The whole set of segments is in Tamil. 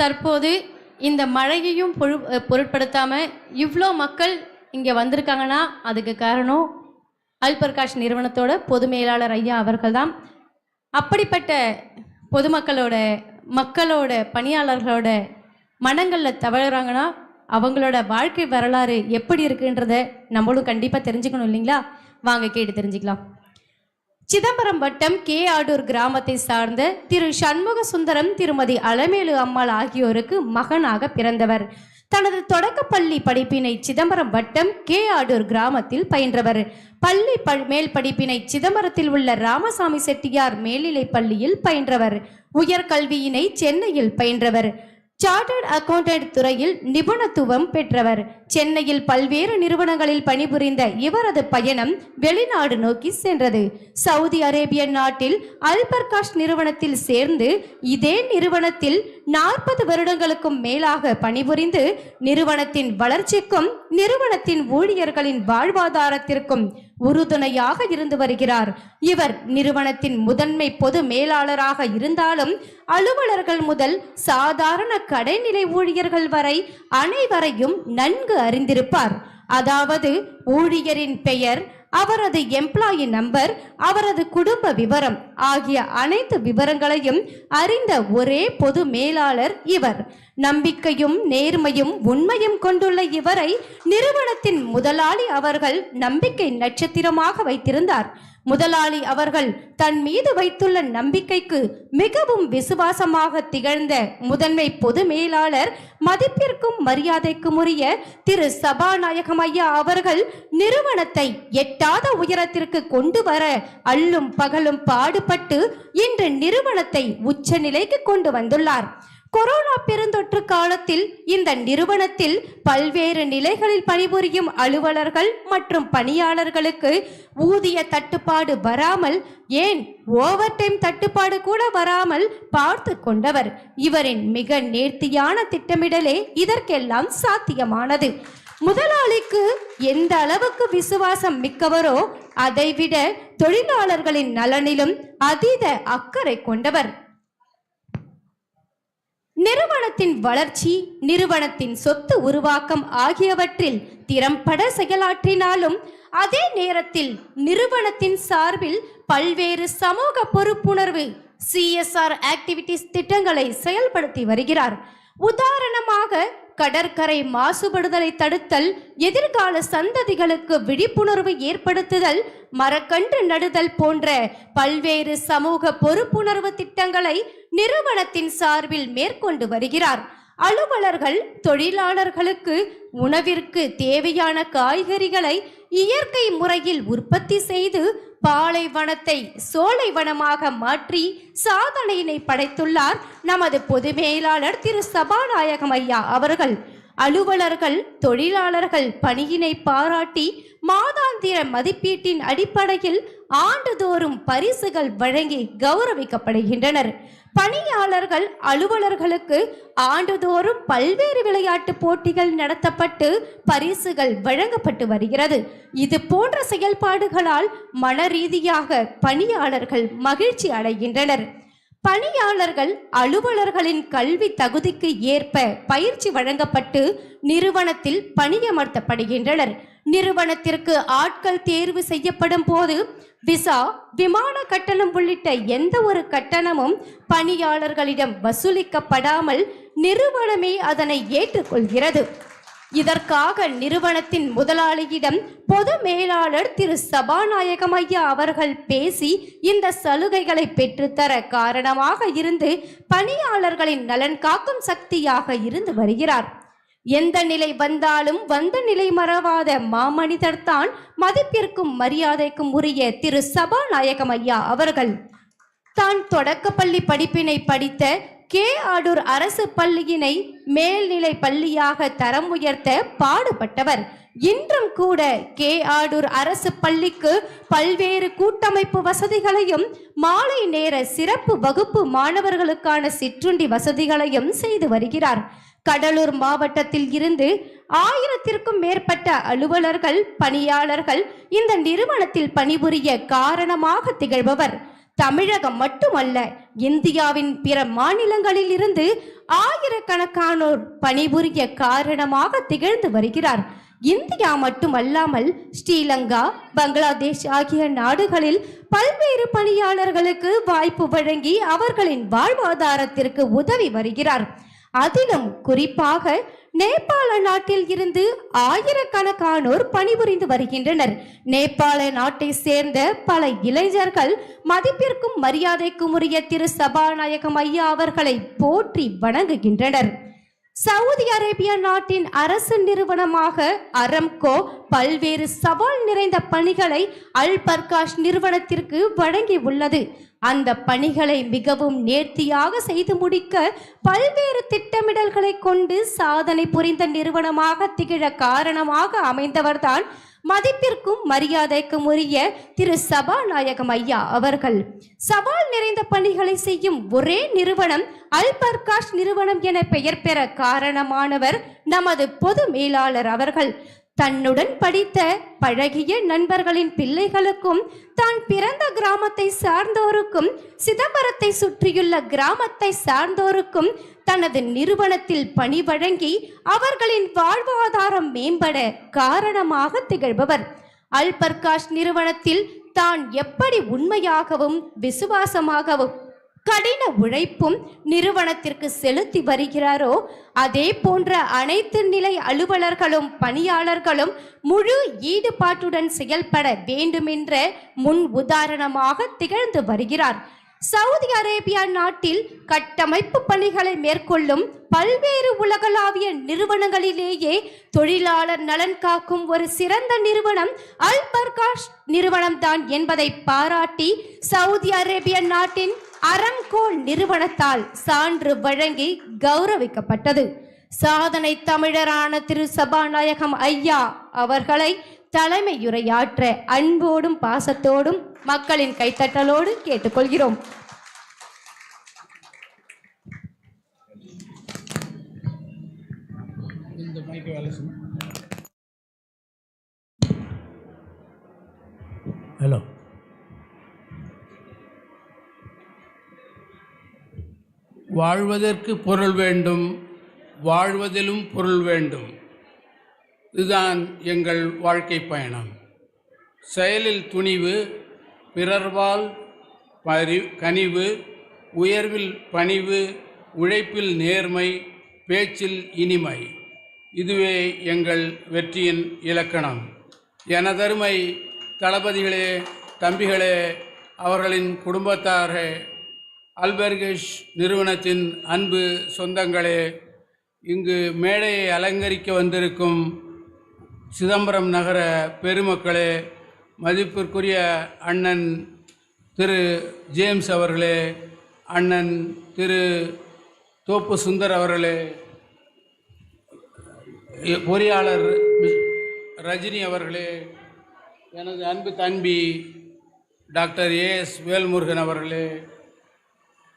தற்போது இந்த மழையையும் பொருட்படுத்தாமல் இவ்வளோ மக்கள் இங்கே வந்திருக்காங்கன்னா அதுக்கு காரணம் அல்பர்காஷ் நிறுவனத்தோட பொது மேலாளர் ஐயா அவர்கள் தான். அப்படிப்பட்ட மக்களோட பணியாளர்களோட மனங்களில் தவறுறாங்கன்னா அவங்களோட வாழ்க்கை வரலாறு எப்படி இருக்குன்றத நம்மளும் கண்டிப்பாக தெரிஞ்சுக்கணும் இல்லைங்களா? வாங்க கேட்டு தெரிஞ்சுக்கலாம். சிதம்பரம் வட்டம் கே ஆடூர் கிராமத்தை சார்ந்த திரு சண்முக சுந்தரம், திருமதி அலமேலு அம்மாள் ஆகியோருக்கு மகனாக பிறந்தவர். தனது தொடக்கப்பள்ளி படிப்பினை சிதம்பரம் வட்டம் கே ஆடூர் கிராமத்தில் பயின்றவர். பள்ளி மேல் படிப்பினை சிதம்பரத்தில் உள்ள ராமசாமி செட்டியார் மேல்நிலை பள்ளியில் பயின்றவர். உயர்கல்வியினை சென்னையில் பயின்றவர். சார்ட்டர்ட் அக்கவுண்டன்ட் துறையில் நிபுணத்துவம் பெற்றவர். சென்னையில் பல்வேறு நிறுவனங்களில் பணிபுரிந்த இவரது பயணம் வெளிநாடு நோக்கி சென்றது. சவுதி அரேபிய நாட்டில் அல்பர்காஷ் நிறுவனத்தில் சேர்ந்து இதே நிறுவனத்தில் 40 வருடங்களுக்கும் மேலாக பணிபுரிந்து நிறுவனத்தின் வளர்ச்சிக்கும் நிறுவனத்தின் ஊழியர்களின் வாழ்வாதாரத்திற்கும் உறுதுணையாக இருந்து வருகிறார். இவர் நிறுவனத்தின் முதன்மை பொது மேலாளராக இருந்தாலும் அலுவலர்கள் முதல் சாதாரண கடைநிலை ஊழியர்கள் வரை அனைவரையும் நன்கு அறிந்திருப்பார். அதாவது ஊழியரின் பெயர், அவரது எம்ப்ளாயி நம்பர், அவரது குடும்ப விவரம் ஆகிய அனைத்து விவரங்களையும் அறிந்த ஒரே பொது மேலாளர் இவர். நம்பிக்கையும் நேர்மையும் உண்மையும் கொண்டுள்ள இவரை நிறுவனத்தின் முதலாளி அவர்கள் நம்பிக்கை நட்சத்திரமாக வைத்திருந்தார். முதலாளி அவர்கள் தன் மீது வைத்துள்ள நம்பிக்கைக்கு மிகவும் விசுவாசமாக திகழ்ந்த முதன்மை பொது மேலாளர், மதிப்பிற்கும் மரியாதைக்கும் உரிய திரு சபாநாயகம் ஐயா அவர்கள் நிறுவனத்தை எட்டாத உயரத்திற்கு கொண்டு வர அல்லும் பகலும் பாடுபட்டு இன்று நிறுவனத்தை உச்ச நிலைக்கு கொண்டு வந்துள்ளார். கொரோனா பெருந்தொற்று காலத்தில் இந்த நிறுவனத்தில் பல்வேறு நிலைகளில் பணிபுரியும் அலுவலர்கள் மற்றும் பணியாளர்களுக்கு ஊதிய தட்டுப்பாடு வராமல், ஏன் ஓவர் டைம் தட்டுப்பாடு கூட வராமல் பார்த்து கொண்டவர். இவரின் மிக நேர்த்தியான திட்டமிடலே இதற்கெல்லாம் சாத்தியமானது. முதலாளிக்கு எந்த அளவுக்கு விசுவாசம் மிக்கவரோ அதைவிட தொழிலாளர்களின் நலனிலும் அதீத அக்கறை கொண்டவர். நிறுவனத்தின் வளர்ச்சி, நிறுவனத்தின் சொத்து உருவாக்கம் ஆகியவற்றில் திறம்பட செயலாற்றினாலும் அதே நேரத்தில் நிறுவனத்தின் சார்பில் பல்வேறு சமூக பொறுப்புணர்வு CSR ஆக்டிவிட்டிஸ் திட்டங்களை செயல்படுத்தி வருகிறார். உதாரணமாக கடற்கரை மாசுபடுதலை தடுத்தல், எதிர்கால சந்ததிகளுக்கு விழிப்புணர்வு ஏற்படுத்துதல், மரக்கன்று நடுதல் போன்ற பல்வேறு சமூக பொறுப்புணர்வு திட்டங்களை நிறுவனத்தின் சார்பில் மேற்கொண்டு வருகிறார். அலுவலர்கள் தொழிலாளர்களுக்கு உணவிற்கு தேவையான காய்கறிகளை இயற்கை முறையில் உற்பத்தி செய்து பாலைவனத்தை சோலைவனமாக மாற்றி சாதனையினை படைத்துள்ளார் நமது பொது மேலாளர் திரு சபாநாயகம் ஐயா அவர்கள். அலுவலர்கள் தொழிலாளர்கள் பணியினை பாராட்டி மாதாந்திர மதிப்பீட்டின் அடிப்படையில் ஆண்டுதோறும் பரிசுகள் வழங்கி கௌரவிக்கப்படுகின்றனர். பணியாளர்கள் அலுவலர்களுக்கு ஆண்டுதோறும் பல்வேறு விளையாட்டு போட்டிகள் நடத்தப்பட்டு பரிசுகள் வழங்கப்பட்டு வருகிறது. இது போன்ற செயல்பாடுகளால் மன ரீதியாக பணியாளர்கள் மகிழ்ச்சி அடைகின்றனர். பணியாளர்கள் அலுவலர்களின் கல்வி தகுதிக்கு ஏற்ப பயிற்சி வழங்கப்பட்டு நிறுவனத்தில் பணியமர்த்தப்படுகின்றனர். நிறுவனத்திற்கு ஆட்கள் தேர்வு செய்யப்படும் போது விசா, விமான கட்டணம் உள்ளிட்ட எந்த ஒரு கட்டணமும் பணியாளர்களிடம் வசூலிக்கப்படாமல் நிறுவனமே அதனை ஏற்றுக்கொள்கிறது. இதற்காக நிறுவனத்தின் முதலாளியிடம் பொது மேலாளர் திரு சபாநாயகம் ஐயா அவர்கள் பேசி இந்த சலுகைகளை பெற்றுத்தர காரணமாக இருந்து பணியாளர்களின் நலன் காக்கும் சக்தியாக இருந்து வருகிறார். எந்த நிலை வந்தாலும் வந்த நிலை மறவாத மாமனிதர் தான் மதிப்பிற்கும் மரியாதைக்கும் உரிய திரு சபாநாயகம் ஐயா அவர்கள். தான் தொடக்கப்பள்ளி படிப்பினை படித்த கே ஆடூர் அரசு பள்ளியினை மேல்நிலை பள்ளியாக தரம் உயர்த்த பாடுபட்டவர். இன்றும் கூட கே ஆடூர் அரசு பள்ளிக்கு பல்வேறு கூட்டமைப்பு வசதிகளையும் மாலை நேர சிறப்பு வகுப்பு மாணவர்களுக்கான சிற்றுண்டி வசதிகளையும் செய்து வருகிறார். கடலூர் மாவட்டத்தில் இருந்து 1000த்திற்கும் மேற்பட்ட அலுவலர்கள் பணியாளர்கள் இந்த நிறுவனத்தில் பணிபுரிய காரணமாக திகழ்பவர். தமிழகம் மட்டுமல்ல, இந்தியாவின் பிற மாநிலங்களில் இருந்து ஆயிரக்கணக்கானோர் பணிபுரிய காரணமாக திகழ்ந்து வருகிறார். இந்தியா மட்டுமல்லாமல் ஸ்ரீலங்கா, பங்களாதேஷ் ஆகிய நாடுகளில் பல்வேறு பணியாளர்களுக்கு வாய்ப்பு வழங்கி அவர்களின் வாழ்வாதாரத்திற்கு உதவி வருகிறார். அதிலும் குறிப்பாக நேபாள நாட்டில் இருந்து ஆயிரக்கணக்கானோர் பணிபுரிந்து வருகின்றனர். நேபாள நாட்டை சேர்ந்த பல இளைஞர்கள் மதிப்பிற்கும் மரியாதைக்கும் உரிய திரு சபாநாயகம் ஐயா அவர்களை போற்றி வணங்குகின்றனர். சவுதி அரேபியா நாட்டின் அரசு நிறுவனமாக அரம்கோ பல்வேறு சவால் நிறைந்த பணிகளை அல் பர்காஷ் நிறுவனத்திற்கு வழங்கி உள்ளது. அந்த பணிகளை மிகவும் நேர்த்தியாக செய்து முடிக்க பல்வேறு திட்டமிடல்களை கொண்டு சாதனை புரிந்த நிறுவனமாக திகழ காரணமாக அமைந்தவர்தான் மதிப்பிற்கும் மரியாதைக்கும் உரிய திரு சபாநாயகம் ஐயா அவர்கள். சவால் நிறைந்த பணிகளை செய்யும் ஒரே நிறுவனம் அல் பர்காஷ் நிறுவனம் என பெயர் பெற காரணமானவர் நமது பொது மேலாளர் அவர்கள். தன்னுடன் படித்த பழகிய நண்பர்களின் பிள்ளைகளுக்கும் தான் பிறந்த கிராமத்தை சார்ந்தோருக்கும் சிதம்பரத்தை சுற்றியுள்ள கிராமத்தை சார்ந்தோருக்கும் தனது நிறுவனத்தில் பணி வழங்கி அவர்களின் வாழ்வாதாரம் மேம்பட காரணமாக திகழ்பவர். அல் பர்காஷ் நிறுவனத்தில் தான் எப்படி உண்மையாகவும் விசுவாசமாகவும் கடின உழைப்பும் நிறுவனத்திற்கு செலுத்தி வருகிறாரோ அதே போன்ற அனைத்து நிலை அலுவலர்களும் பணியாளர்களும் முழு ஈடுபாட்டுடன் செயல்பட வேண்டுமென்ற முன் உதாரணமாக திகழ்ந்து வருகிறார். சவுதி அரேபியா நாட்டில் கட்டமைப்பு பணிகளை மேற்கொள்ளும் பல்வேறு உலகளாவிய நிறுவனங்களிலேயே தொழிலாளர் நலன் காக்கும் ஒரு சிறந்த நிறுவனம் அல் பர்காஷ் நிறுவனம் தான் என்பதை பாராட்டி சவுதி அரேபிய நாட்டின் அரம்கோ நிறுவனத்தால் சான்று வழங்கி கௌரவிக்கப்பட்டது. சாதனை தமிழரான திரு சபாநாயகம் ஐயா அவர்களை தலைமையுரையாற்ற அன்போடும் பாசத்தோடும் மக்களின் கைத்தட்டலோடு கேட்டுக்கொள்கிறோம். ஹலோ, வாழ்வதற்கு பொருள் வேண்டும், வாழ்வதிலும் பொருள் வேண்டும். இதுதான் எங்கள் வாழ்க்கை பயணம். செயலில் துணிவு, பிறர்வால் கனிவு, உயர்வில் பணிவு, உழைப்பில் நேர்மை, பேச்சில் இனிமை. இதுவே எங்கள் வெற்றியின் இலக்கணம். எனதருமை தளபதிகளே, தம்பிகளே, அவர்களின் குடும்பத்தாரே, அல்பர்காஷ் நிறுவனத்தின் அன்பு சொந்தங்களே, இங்கு மேடையை அலங்கரிக்க வந்திருக்கும் சிதம்பரம் நகர பெருமக்களே, மதிப்பிற்குரிய அண்ணன் திரு ஜேம்ஸ் அவர்களே, அண்ணன் திரு தோப்பு சுந்தர் அவர்களே, பொறியாளர் ரஜினி அவர்களே, எனது அன்பு தம்பி டாக்டர் ஏஎஸ் வேல்முருகன் அவர்களே,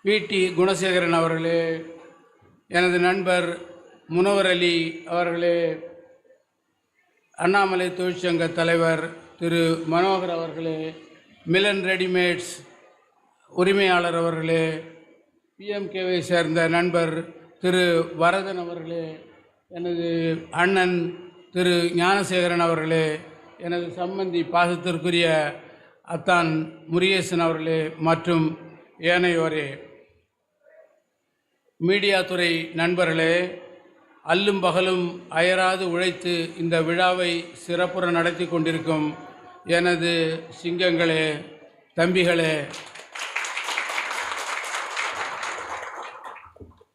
பிடி குணசேகரன் அவர்களே, எனது நண்பர் முனவர் அலி அவர்களே, அண்ணாமலை தொழிற்சங்க தலைவர் திரு மனோகர் அவர்களே, மிலன் ரெடிமேட்ஸ் உரிமையாளர் அவர்களே, பிஎம்கேவை சேர்ந்த நண்பர் திரு வரதன் அவர்களே, எனது அண்ணன் திரு ஞானசேகரன் அவர்களே, எனது சம்பந்தி பாசத்திற்குரிய அத்தான் முருகேசன் அவர்களே மற்றும் ஏனையோரே, மீடியா துறை நண்பர்களே, அல்லும் பகலும் அயராது உழைத்து இந்த விழாவை சிறப்புற நடத்தி கொண்டிருக்கும் எனது சிங்கங்களே, தம்பிகளே,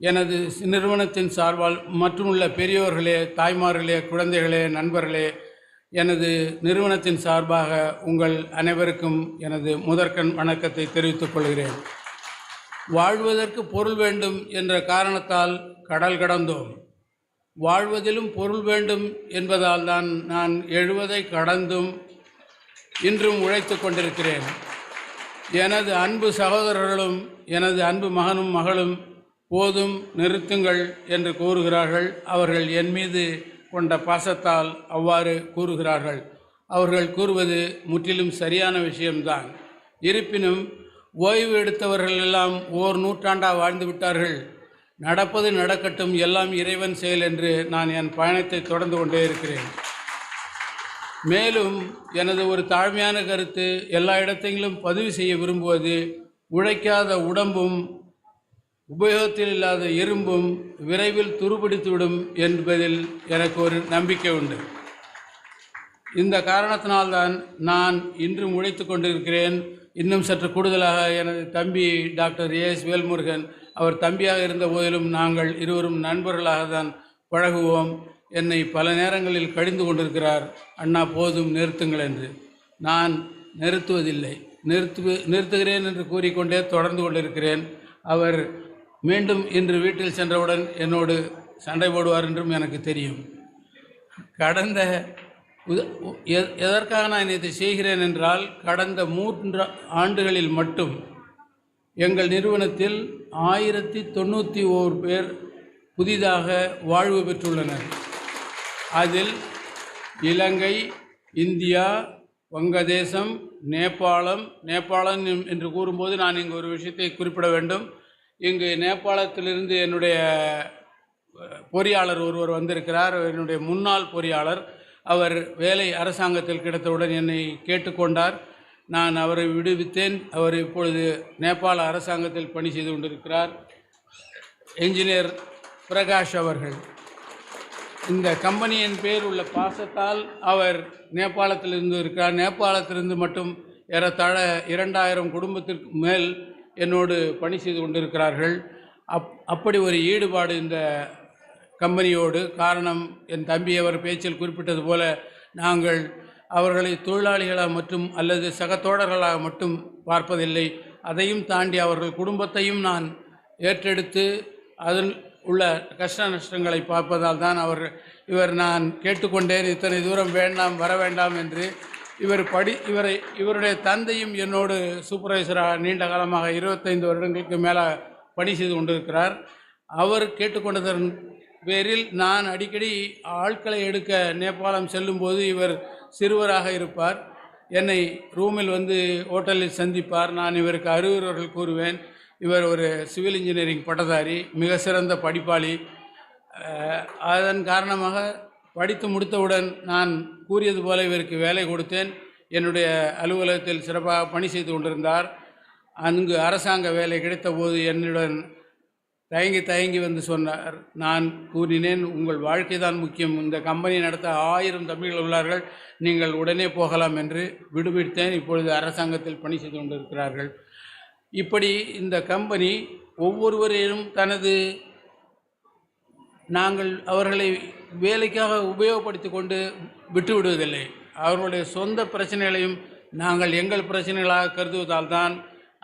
எனது நிறுவனத்தின் சார்பால் மற்றுமுள்ள பெரியோர்களே, தாய்மார்களே, குழந்தைகளே, நண்பர்களே, எனது நிறுவனத்தின் சார்பாக உங்கள் அனைவருக்கும் எனது முதற்கண் வணக்கத்தை தெரிவித்துக் கொள்கிறேன். வாழ்வதற்கு பொருள் வேண்டும் என்ற காரணத்தால் கடல் கடந்தோம். வாழ்வதிலும் பொருள் வேண்டும் என்பதால் தான் நான் எழுவதை கடந்தும் இன்றும் உழைத்து கொண்டிருக்கிறேன். எனது அன்பு சகோதரர்களும் எனது அன்பு மகனும் மகளும் போதும் நிறுத்துங்கள் என்று கூறுகிறார்கள். அவர்கள் என் மீது கொண்ட பாசத்தால் அவ்வாறு கூறுகிறார்கள். அவர்கள் கூறுவது முற்றிலும் சரியான விஷயம்தான். இருப்பினும் ஓய்வு எடுத்தவர்கள் எல்லாம் ஓர் நூற்றாண்டாக வாழ்ந்து விட்டார்கள். நடப்பது நடக்கட்டும், எல்லாம் இறைவன் செயல் என்று நான் என் பயணத்தை தொடர்ந்து கொண்டே இருக்கிறேன். மேலும் எனது ஒரு தாழ்மையான கருத்து, எல்லா இடத்திலும் பதிவு செய்ய விரும்புவது, உழைக்காத உடம்பும் உபயோகத்தில் இல்லாத இரும்பும் விரைவில் துருபிடித்துவிடும் என்பதில் எனக்கு ஒரு நம்பிக்கை உண்டு. இந்த காரணத்தினால்தான் நான் இன்றும் உழைத்து கொண்டிருக்கிறேன். இன்னும் சற்று கூடுதலாக எனது தம்பி டாக்டர் ஏஎஸ் வேல்முருகன், அவர் தம்பியாக இருந்த போதிலும் நாங்கள் இருவரும் நண்பர்களாக தான் பழகுவோம். என்னை பல நேரங்களில் கடிந்து கொண்டிருக்கிறார், அண்ணா போதும் நிறுத்துங்கள் என்று. நான் நிறுத்துவதில்லை, நிறுத்துகிறேன் என்று கூறிக்கொண்டே தொடர்ந்து கொண்டிருக்கிறேன். அவர் மீண்டும் இன்று வீட்டில் சென்றவுடன் என்னோடு சண்டை போடுவார் என்றும் எனக்கு தெரியும். கடந்த எதற்காக நான் இதை செய்கிறேன் என்றால், கடந்த 3 ஆண்டுகளில் மட்டும் எங்கள் நிறுவனத்தில் 1091 பேர் புதிதாக வாழ்வு பெற்றுள்ளனர். அதில் இலங்கை, இந்தியா, வங்கதேசம், நேபாளம் என்று கூறும்போது நான் இங்கு ஒரு விஷயத்தை குறிப்பிட வேண்டும். இங்கு நேபாளத்திலிருந்து என்னுடைய பொறியாளர் ஒருவர் வந்திருக்கிறார். என்னுடைய முன்னாள் பொறியாளர். அவர் வேலை அரசாங்கத்தில் கிடைத்தவுடன் என்னை கேட்டுக்கொண்டார். நான் அவரை விடுவித்தேன். அவர் இப்பொழுது நேபாள அரசாங்கத்தில் பணி செய்து கொண்டிருக்கிறார். என்ஜினியர் பிரகாஷ் அவர்கள். இந்த கம்பெனியின் பேர் உள்ள பாசத்தால் அவர் நேபாளத்திலிருந்து இருக்கிறார். நேபாளத்திலிருந்து மட்டும் ஏறத்தாழ 2000 குடும்பத்திற்கு மேல் என்னோடு பணி செய்து கொண்டிருக்கிறார்கள். அப்படி ஒரு ஈடுபாடு இந்த கம்பெனியோடு. காரணம், என் தம்பி அவர் பேச்சில் குறிப்பிட்டது போல, நாங்கள் அவர்களை தொழிலாளிகளாக மட்டும் அல்லது சகத்தோழர்களாக மட்டும் பார்ப்பதில்லை. அதையும் தாண்டி அவர்கள் குடும்பத்தையும் நான் ஏற்றெடுத்து அதில் உள்ள கஷ்ட நஷ்டங்களை பார்ப்பதால் தான் இவர் நான் கேட்டுக்கொண்டேன், இத்தனை தூரம் வேண்டாம், வர வேண்டாம் என்று. இவருடைய தந்தையும் என்னோடு சூப்பர்வைசராக நீண்ட காலமாக 25 வருடங்களுக்கு மேலே பணி செய்து கொண்டிருக்கிறார். அவர் கேட்டுக்கொண்டதன் பேரில் நான் அடிக்கடி ஆட்களை எடுக்க நேபாளம் செல்லும்போது இவர் சிறுவராக இருப்பார். என்னை ரூமில் வந்து ஹோட்டலில் சந்திப்பார். நான் இவருக்கு அறிவுரைகள் கூறுவேன். இவர் ஒரு சிவில் இன்ஜினியரிங் பட்டதாரி, மிக சிறந்த படிப்பாளி. அதன் காரணமாக படித்து முடித்தவுடன் நான் கூறியது போல இவருக்கு வேலை கொடுத்தேன். என்னுடைய அலுவலகத்தில் சிறப்பாக பணி செய்து கொண்டிருந்தார். அங்கு அரசாங்க வேலை கிடைத்த போது என்னுடன் தயங்கி வந்து சொன்னார். நான் கூறினேன், உங்கள் வாழ்க்கை தான் முக்கியம், இந்த கம்பெனி நடத்த 1000 தம்பிகள் உள்ளார்கள், நீங்கள் உடனே போகலாம் என்று விடுவித்தேன். இப்பொழுது அரசாங்கத்தில் பணி செய்து கொண்டிருக்கிறார்கள். இப்படி இந்த கம்பெனி ஒவ்வொருவரையும் நாங்கள் அவர்களை வேலைக்காக உபயோகப்படுத்தி கொண்டு விட்டுவிடுவதில்லை. அவர்களுடைய சொந்த பிரச்சனைகளையும் நாங்கள் எங்கள் பிரச்சனைகளாக கருதுவதால் தான்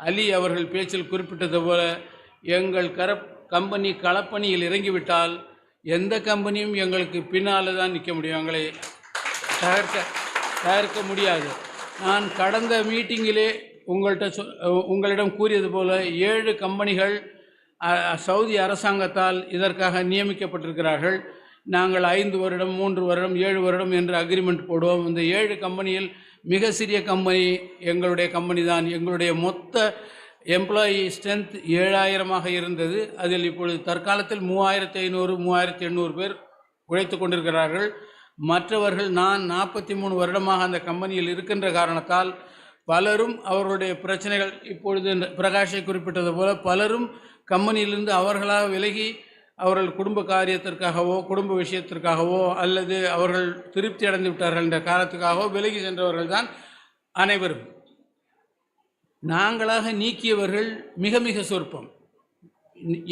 அலி அவர்கள் பேச்சில் குறிப்பிட்டது போல, எங்கள் கம்பெனி களப்பணியில் இறங்கிவிட்டால் எந்த கம்பெனியும் எங்களுக்கு பின்னால் தான் நிற்க முடியும், எங்களை தகர்க்க முடியாது. நான் கடந்த மீட்டிங்கிலே உங்களிடம் கூறியது போல 7 கம்பெனிகள் சவுதி அரசாங்கத்தால் இதற்காக நியமிக்கப்பட்டிருக்கிறார்கள். நாங்கள் 5 வருடம், 3 வருடம், 7 வருடம் என்று அக்ரிமெண்ட் போடுவோம். இந்த 7 கம்பெனியில் மிக சிறிய கம்பெனி எங்களுடைய கம்பெனி தான். எங்களுடைய மொத்த எம்ப்ளாயி ஸ்ட்ரென்த் 7000 இருந்தது. அதில் இப்பொழுது தற்காலத்தில் 3500, 3800 பேர் உழைத்து கொண்டிருக்கிறார்கள். மற்றவர்கள் நான் 43 வருடமாக அந்த கம்பெனியில் இருக்கின்ற காரணத்தால் பலரும் அவர்களுடைய பிரச்சனைகள், இப்பொழுது பிரகாஷை குறிப்பிட்டது போல, பலரும் கம்பெனியிலிருந்து அவர்களாக விலகி அவர்கள் குடும்ப காரியத்திற்காகவோ குடும்ப விஷயத்திற்காகவோ அல்லது அவர்கள் திருப்தி அடைந்து விட்டார்கள் என்ற காரணத்துக்காகவோ விலகி சென்றவர்கள் தான் அனைவரும். நாங்களாக நீக்கியவர்கள் மிக மிக சொற்பம்.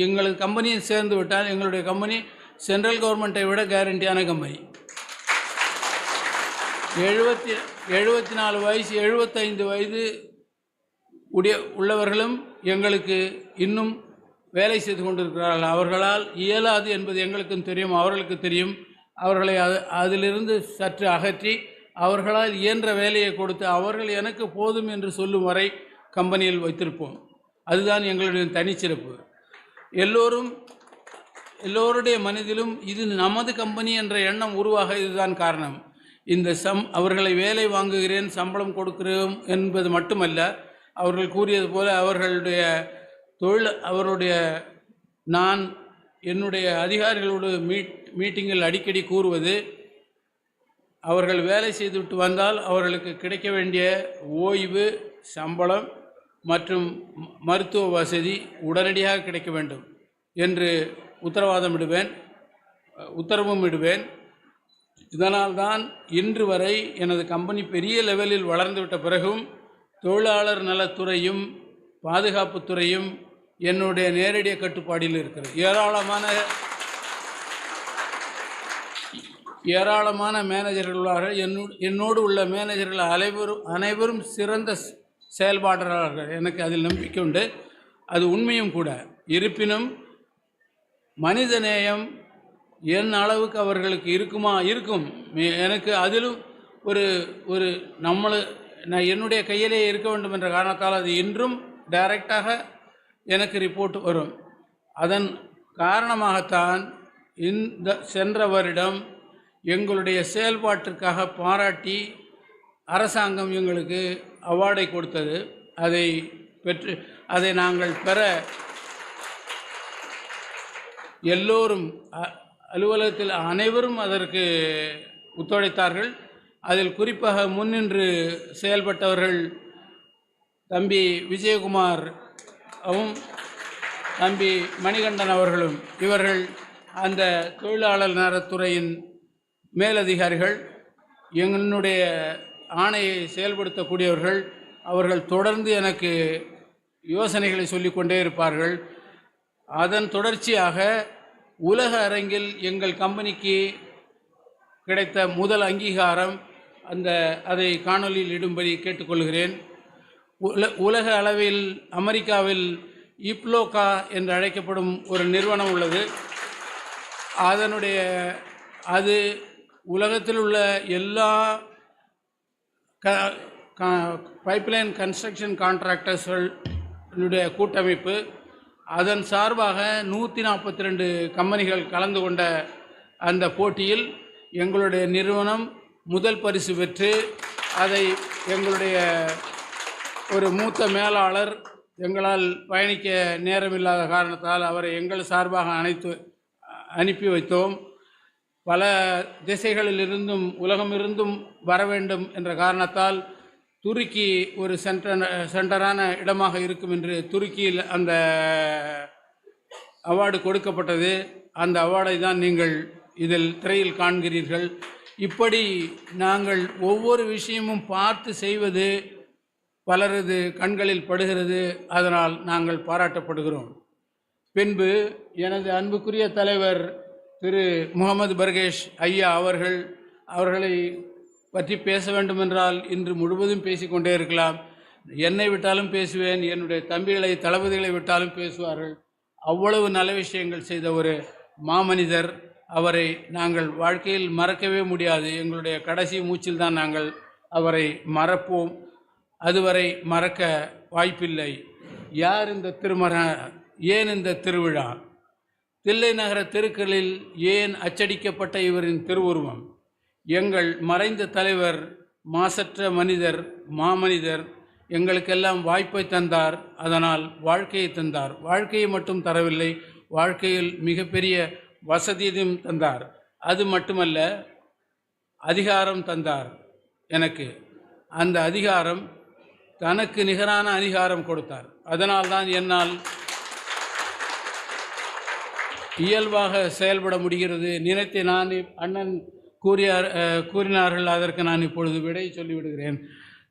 எங்களது கம்பெனியை சேர்ந்து விட்டால் எங்களுடைய கம்பெனி சென்ட்ரல் கவர்மெண்ட்டை விட கேரண்டியான கம்பெனி. 74 வயசு 75 வயது உள்ளவர்களும் எங்களுக்கு இன்னும் வேலை செய்து கொண்டிருக்கிறார்கள். அவர்களால் இயலாது என்பது எங்களுக்கும் தெரியும், அவர்களுக்கு தெரியும். அவர்களை அதிலிருந்து சற்று அகற்றி அவர்களால் இயன்ற வேலையை கொடுத்து அவர்கள் எனக்கு போதும் என்று சொல்லும் வரை கம்பெனியில் வைத்திருப்போம். அதுதான் எங்களுடைய தனிச்சிறப்பு. எல்லோருடைய மனதிலும் இது நமது கம்பெனி என்ற எண்ணம் உருவாக இதுதான் காரணம். இந்த அவர்களை வேலை வாங்குகிறேன், சம்பளம் கொடுக்கிறோம் என்பது மட்டுமல்ல, அவர்கள் கூறியது போல அவர்களுடைய நான் என்னுடைய அதிகாரிகளோடு மீட்டிங்கில் அடிக்கடி கூறுவது, அவர்கள் வேலை செய்துவிட்டு வந்தால் அவர்களுக்கு கிடைக்க வேண்டிய ஓய்வு, சம்பளம் மற்றும் மருத்துவ வசதி உடனடியாக கிடைக்க வேண்டும் என்று உத்தரவும் இடுவேன். இதனால்தான் இன்று வரை எனது கம்பெனி பெரிய லெவலில் வளர்ந்துவிட்ட பிறகும் தொழிலாளர் நலத்துறையும் பாதுகாப்புத்துறையும் என்னுடைய நேரடி கட்டுப்பாடில் இருக்கிறது. ஏராளமான மேனேஜர்கள் என்னோடு உள்ள மேனேஜர்கள் அனைவரும் சிறந்த செயல்பாட்டாளர்கள். எனக்கு அதில் நம்பிக்கை உண்டு, அது உண்மையும் கூட. இருப்பினும் மனிதநேயம் என் அளவுக்கு அவர்களுக்கு இருக்கும். எனக்கு அதிலும் ஒரு நான் என்னுடைய கையிலே இருக்க வேண்டும் என்ற காரணத்தால் அது இன்றும் டைரக்டாக எனக்கு ரிப்போர்ட் வரும். அதன் காரணமாகத்தான் சென்ற வருடம் எங்களுடைய செயல்பாட்டிற்காக பாராட்டி அரசாங்கம் எங்களுக்கு அவார்டை கொடுத்தது. அதை நாங்கள் பெற எல்லோரும் அலுவலகத்தில் அனைவரும் அதற்கு ஒத்துழைத்தார்கள். அதில் குறிப்பாக முன்னின்று செயல்பட்டவர்கள் தம்பி விஜயகுமார் தம்பி மணிகண்டன் அவர்களும். இவர்கள் அந்த தொழிலாளர் நலத்துறையின் மேலதிகாரிகள், என்னுடைய ஆணையை செயல்படுத்தக்கூடியவர்கள். அவர்கள் தொடர்ந்து எனக்கு யோசனைகளை சொல்லிக்கொண்டே இருப்பார்கள். அதன் தொடர்ச்சியாக உலக அரங்கில் எங்கள் கம்பெனிக்கு கிடைத்த முதல் அங்கீகாரம், அதை காணொலியில் இடும்படி கேட்டுக்கொள்கிறேன். உலக அளவில் அமெரிக்காவில் இப்லோகா என்று அழைக்கப்படும் ஒரு நிறுவனம் உள்ளது. அது உலகத்தில் உள்ள எல்லா பைப்லைன் கன்ஸ்ட்ரக்ஷன் கான்ட்ராக்டர்ஸ்களுடைய கூட்டமைப்பு. அதன் சார்பாக 142 கம்பெனிகள் கலந்து கொண்ட அந்த போட்டியில் எங்களுடைய நிறுவனம் முதல் பரிசு பெற்று, அதை எங்களுடைய ஒரு மூத்த மேலாளர் எங்களால் பயணிக்க நேரமில்லாத காரணத்தால் அவரை எங்கள் சார்பாக அனுப்பி வைத்தோம். பல திசைகளிலிருந்தும் உலகமிருந்தும் வர வேண்டும் என்ற காரணத்தால் துருக்கி ஒரு சென்டரான இடமாக இருக்கும் என்று துருக்கியில் அந்த அவார்டு கொடுக்கப்பட்டது. அந்த அவார்டை தான் நீங்கள் இதில் திரையில் காண்கிறீர்கள். இப்படி நாங்கள் ஒவ்வொரு விஷயமும் பார்த்து செய்வது பலரது கண்களில் படுகிறது. அதனால் நாங்கள் பாராட்டப்படுகிறோம். பின்பு எனது அன்புக்குரிய தலைவர் திரு முகமது பர்கேஷ் ஐயா அவர்களை பற்றி பேச வேண்டுமென்றால் இன்று முழுவதும் பேசிக்கொண்டே இருக்கலாம். என்னை விட்டாலும் பேசுவேன், என்னுடைய தம்பிகளை தளபதிகளை விட்டாலும் பேசுவார்கள். அவ்வளவு நல்ல விஷயங்கள் செய்த ஒரு மாமனிதர். அவரை நாங்கள் வாழ்க்கையில் மறக்கவே முடியாது. எங்களுடைய கடைசி மூச்சில் தான் நாங்கள் அவரை மறப்போம். அதுவரை மறக்க வாய்ப்பில்லை. யார் இந்த ஏன் இந்த திருவிழா? தில்லை நகர தெருக்களில் ஏன் அச்சடிக்கப்பட்ட இவரின் திருவுருவம்? எங்கள் மறைந்த தலைவர் மாசற்ற மனிதர், மாமனிதர். எங்களுக்கெல்லாம் வாய்ப்பை தந்தார், அதனால் வாழ்க்கையை தந்தார். வாழ்க்கையை மட்டும் தரவில்லை, வாழ்க்கையில் மிகப்பெரிய வசதியும் தந்தார். அது மட்டுமல்ல, அதிகாரம் தந்தார் எனக்கு. அந்த அதிகாரம் தனக்கு நிகரான அதிகாரம் கொடுத்தார். அதனால்தான் என்னால் இயல்பாக செயல்பட முடிகிறது. நினைத்து நான் அண்ணன் கூறினார்கள், அதற்கு நான் இப்பொழுது விடை சொல்லிவிடுகிறேன்.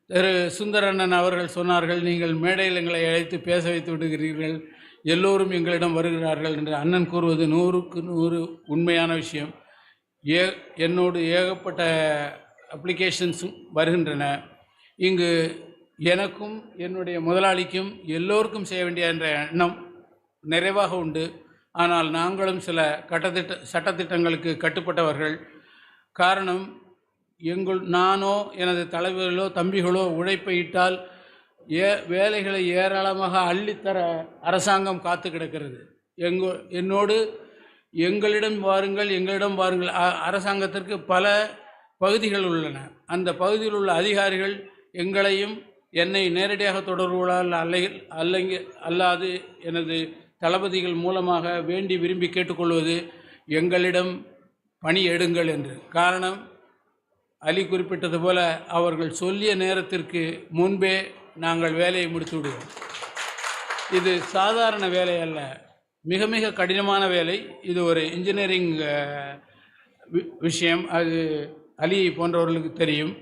திரு சுந்தரண்ணன் அவர்கள் சொன்னார்கள், நீங்கள் மேடையில் எங்களை அழைத்து பேச வைத்து விடுகிறீர்கள், எல்லோரும் எங்களிடம் வருகிறார்கள் என்று. அண்ணன் கூறுவது 100க்கு 100 உண்மையான விஷயம். என்னோடு ஏகப்பட்ட அப்ளிகேஷன்ஸும் வருகின்றன. இங்கு எனக்கும் என்னுடைய முதலாளிக்கும் எல்லோருக்கும் செய்ய வேண்டிய என்ற எண்ணம் நிறைவாக உண்டு. ஆனால் நாங்களும் சில சட்டத்திட்டங்களுக்கு கட்டுப்பட்டவர்கள். காரணம், நானோ எனது தலைவர்களோ தம்பிகளோ உழைப்பை இட்டால் வேலைகளை ஏராளமாக அள்ளித்தர அரசாங்கம் காத்து கிடக்கிறது. என்னோடு எங்களிடம் வாருங்கள். அரசாங்கத்திற்கு பல பகுதிகள் உள்ளன. அந்த பகுதியில் உள்ள அதிகாரிகள் என்னை நேரடியாக தொடர்புகளால் அல்லாது எனது தளபதிகள் மூலமாக வேண்டி விரும்பி கேட்டுக்கொள்வது எங்களிடம் பணி எடுங்கள் என்று. காரணம், அலி குறிப்பிட்டது போல அவர்கள் சொல்லிய நேரத்திற்கு முன்பே நாங்கள் வேலையை முடித்து விடுவோம். இது சாதாரண வேலை அல்ல, மிக மிக கடினமான வேலை. இது ஒரு இன்ஜினியரிங் விஷயம். அது அலி போன்றவர்களுக்கு தெரியும்.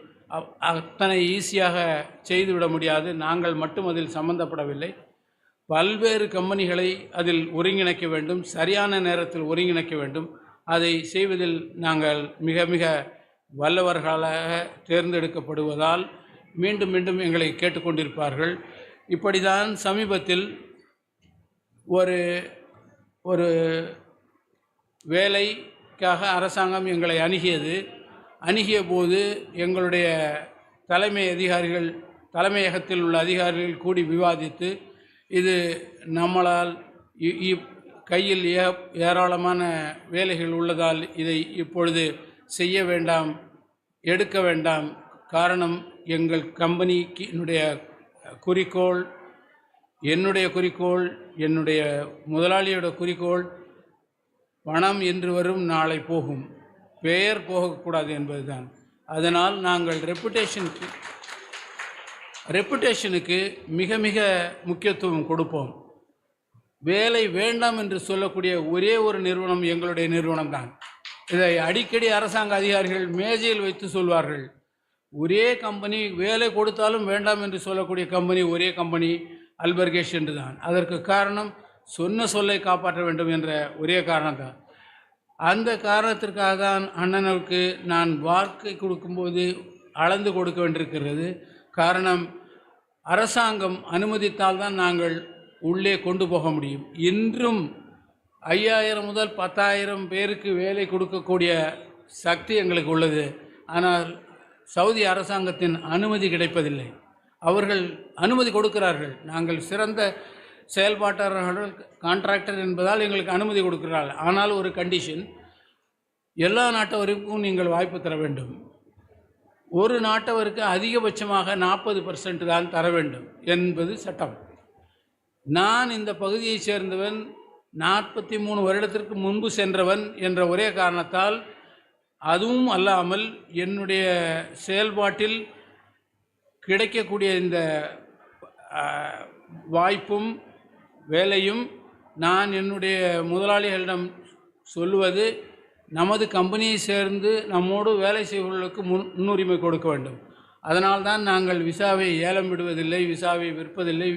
அத்தனை ஈஸியாக செய்துவிட முடியாது. நாங்கள் மட்டும் அதில் சம்பந்தப்படவில்லை. பல்வேறு கம்பெனிகளை அதில் ஒருங்கிணைக்க வேண்டும், சரியான நேரத்தில் ஒருங்கிணைக்க வேண்டும். அதை செய்வதில் நாங்கள் மிக மிக வல்லவர்களாக தேர்ந்தெடுக்கப்படுவதால் மீண்டும் மீண்டும் எங்களை கேட்டுக்கொண்டிருப்பார்கள். இப்படிதான் சமீபத்தில் ஒரு வேலைக்காக அரசாங்கம் எங்களை அணுகிய போது எங்களுடைய தலைமையகத்தில் உள்ள அதிகாரிகள் கூடி விவாதித்து, இது நம்மளால் கையில் ஏராளமான வேலைகள் உள்ளதால் இதை இப்பொழுது செய்ய வேண்டாம், எடுக்க வேண்டாம். காரணம், எங்கள் கம்பெனிக்கு குறிக்கோள், என்னுடைய குறிக்கோள், என்னுடைய முதலாளியோட குறிக்கோள், பணம் என்று வரும் நாளை போகும், பெயர் போகக்கூடாது என்பதுதான். அதனால் நாங்கள் ரெப்புடேஷனுக்கு மிக மிக முக்கியத்துவம் கொடுப்போம். வேலை வேண்டாம் என்று சொல்லக்கூடிய ஒரே ஒரு நிறுவனம் எங்களுடைய நிறுவனம் தான். இதை அடிக்கடி அரசாங்க அதிகாரிகள் மேஜையில் வைத்து சொல்வார்கள். ஒரே கம்பெனி, வேலை கொடுத்தாலும் வேண்டாம் என்று சொல்லக்கூடிய கம்பெனி ஒரே கம்பெனி அல்பர்கேஷ் என்று தான். அதற்கு காரணம், சொன்ன சொல்லை காப்பாற்ற வேண்டும் என்ற ஒரே காரணம்தான். அந்த காரணத்திற்காக தான் அண்ணனுக்கு நான் வார்த்தை கொடுக்கும்போது அளந்து கொடுக்க வேண்டியிருக்கிறது. காரணம், அரசாங்கம் அனுமதித்தால் தான் நாங்கள் உள்ளே கொண்டு போக முடியும். இன்றும் 5000 முதல் 10,000 பேருக்கு வேலை கொடுக்கக்கூடிய சக்தி எங்களுக்கு உள்ளது. ஆனால் சவுதி அரசாங்கத்தின் அனுமதி கிடைப்பதில்லை. அவர்கள் அனுமதி கொடுக்கிறார்கள். நாங்கள் சிறந்த செயல்பாட்டாளர்கள், கான்ட்ராக்டர் என்பதால் எங்களுக்கு அனுமதி கொடுக்கிறார்கள். ஆனால் ஒரு கண்டிஷன், எல்லா நாட்டவருக்கும் நீங்கள் வாய்ப்பு தர வேண்டும். ஒரு நாட்டவருக்கு அதிகபட்சமாக 40% தான் தர வேண்டும் என்பது சட்டம். நான் இந்த பகுதியை சேர்ந்தவன், 43 வருடத்திற்கு முன்பு சென்றவன் என்ற ஒரே காரணத்தால், அதுவும் அல்லாமல் என்னுடைய செயல்பாட்டில் கிடைக்கக்கூடிய இந்த வாய்ப்பும் வேலையும் நான் என்னுடைய முதலாளிகளிடம் சொல்லுவது, நமது கம்பெனியை சேர்ந்து நம்மோடு வேலை செய்பவர்களுக்கு முன்னுரிமை கொடுக்க வேண்டும். அதனால்தான் நாங்கள் விசாவை ஏலம் விடுவதில்லை, விசாவை விற்பதில்லை.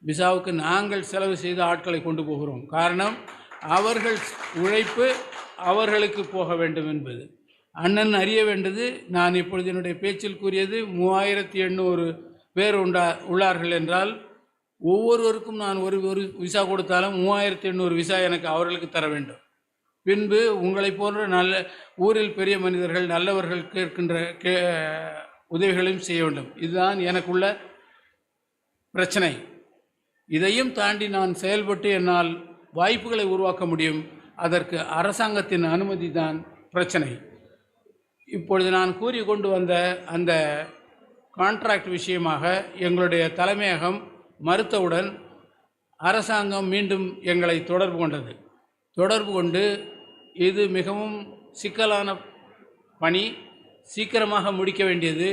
விசாவுக்கு நாங்கள் செலவு செய்து ஆட்களை கொண்டு போகிறோம். காரணம், அவர்கள் உழைப்பு அவர்களுக்கு போக வேண்டும் என்பது. அண்ணன் அறிய வேண்டியது, நான் இப்பொழுது என்னுடைய பேச்சில் கூறியது 3800 பேர் உள்ளார்கள் என்றால், ஒவ்வொருவருக்கும் நான் ஒரு விசா கொடுத்தாலும் 3800 விசா எனக்கு அவர்களுக்கு தர வேண்டும். பின்பு உங்களை போன்ற நல்ல ஊரில் பெரிய மனிதர்கள், நல்லவர்கள் கேட்கின்ற உதவிகளையும் செய்ய வேண்டும். இதுதான் எனக்குள்ள பிரச்சனை. இதையும் தாண்டி நான் செயல்பட்டு என்னால் வாய்ப்புகளை உருவாக்க முடியும். அதற்கு அரசாங்கத்தின் அனுமதி தான் பிரச்சனை. இப்பொழுது நான் கூறி கொண்டு வந்த அந்த கான்ட்ராக்ட் விஷயமாக எங்களுடைய தலைமையகம் மறுத்தவுடன் அரசாங்கம் மீண்டும் எங்களை தொடர்பு கொண்டு இது மிகவும் சிக்கலான பணி, சீக்கிரமாக முடிக்க வேண்டியது,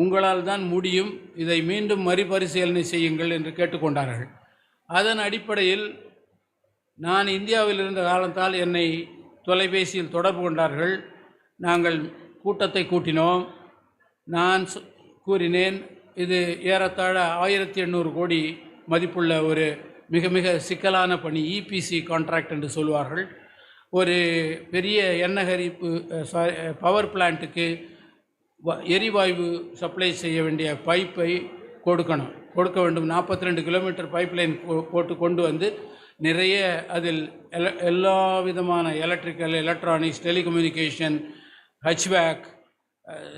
உங்களால் தான் முடியும், இதை மீண்டும் மறுபரிசீலனை செய்யுங்கள் என்று கேட்டுக்கொண்டார்கள். அதன் அடிப்படையில் நான் இந்தியாவில் இருந்த காலத்தால் என்னை தொலைபேசியில் தொடர்பு கொண்டார்கள். நாங்கள் கூட்டத்தை கூட்டினோம். நான் கூறினேன், இது ஏறத்தாழ 1800 கோடி மதிப்புள்ள ஒரு மிக மிக சிக்கலான பணி, இபிசி கான்ட்ராக்ட் என்று சொல்வார்கள். ஒரு பெரிய எண்ணெய் பவர் பிளான்ட்டுக்கு எரிவாயு சப்ளை செய்ய வேண்டிய பைப்பை கொடுக்க வேண்டும். 42 கிலோமீட்டர் பைப்லைன் போட்டு கொண்டு வந்து நிறைய அதில் எல்லா விதமான எலக்ட்ரிக்கல், எலக்ட்ரானிக்ஸ், டெலிகம்யூனிகேஷன், ஹச்வேக்,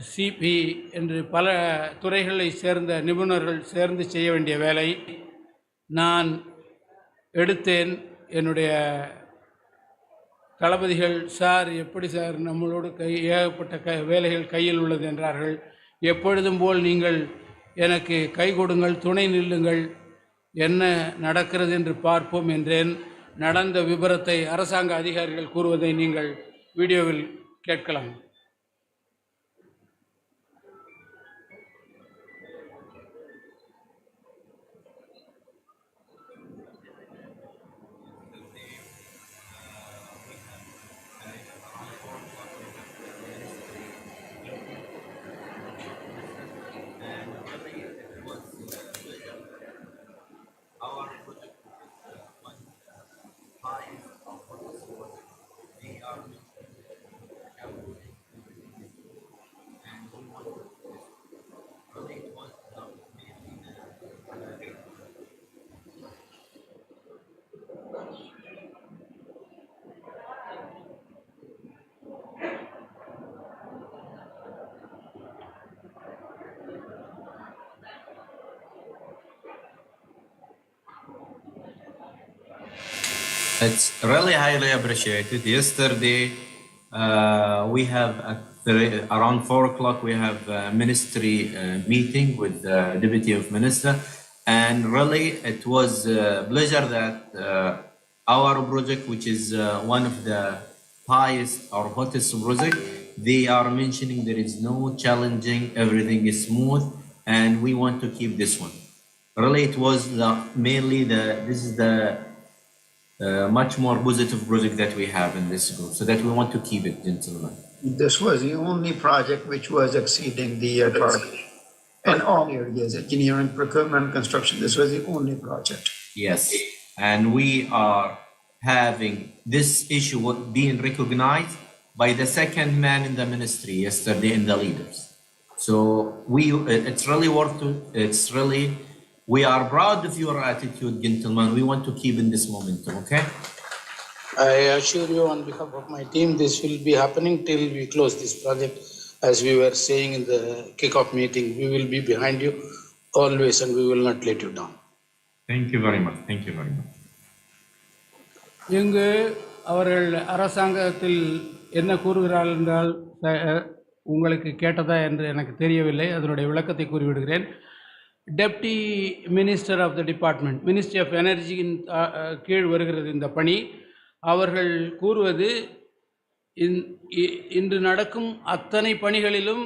சிபி என்று பல துறைகளை சேர்ந்த நிபுணர்கள் சேர்ந்து செய்ய வேண்டிய வேலை நான் எடுத்தேன். என்னுடைய தளபதிகள், சார் எப்படி சார், நம்மளோடு ஏகப்பட்ட வேலைகள் கையில் உள்ளது என்றார்கள். எப்பொழுதும் போல் நீங்கள் எனக்கு கை கொடுங்கள், துணை நில்லுங்கள், என்ன நடக்கிறது என்று பார்ப்போம் என்றேன். நடந்த விபரத்தை அரசாங்க அதிகாரிகள் கூறுவதை நீங்கள் வீடியோவில் கேட்கலாம். It's really highly appreciated. Yesterday, we have around 4 o'clock, we have a ministry meeting with the Deputy of Minister. And really, it was a pleasure that our project, which is one of the highest or hottest project, they are mentioning there is no challenging, everything is smooth, and we want to keep this one. Really, it was this is the much more positive project that we have in this group, so that we want to keep it, gentlemen. This was the only project which was exceeding the target in all areas, engineering, procurement, construction. This was the only project. Yes, and we are having this issue being recognized by the second man in the ministry yesterday in the leaders. So it's really worth it. It's really, we are proud of your attitude, gentlemen. We want to keep in this momentum, okay? I assure you on behalf of my team, this will be happening till we close this project. As we were saying in the kickoff meeting, we will be behind you always and we will not let you down. Thank you very much. Thank you very much. இங்கு அவர்கள் அரசாங்கத்தில் என்ன கூறுகிறார்கள் என்றால் உங்களுக்கு கேட்டதா என்று எனக்கு தெரியவில்லை. அதனுடைய விளக்கத்தை கூறிவிடுகிறேன். Deputy minister of the department, ministry of எனர்ஜியின் கீழ் வருகிறது இந்த பணி. அவர்கள் கூறுவது இன்று நடக்கும் அத்தனை பணிகளிலும்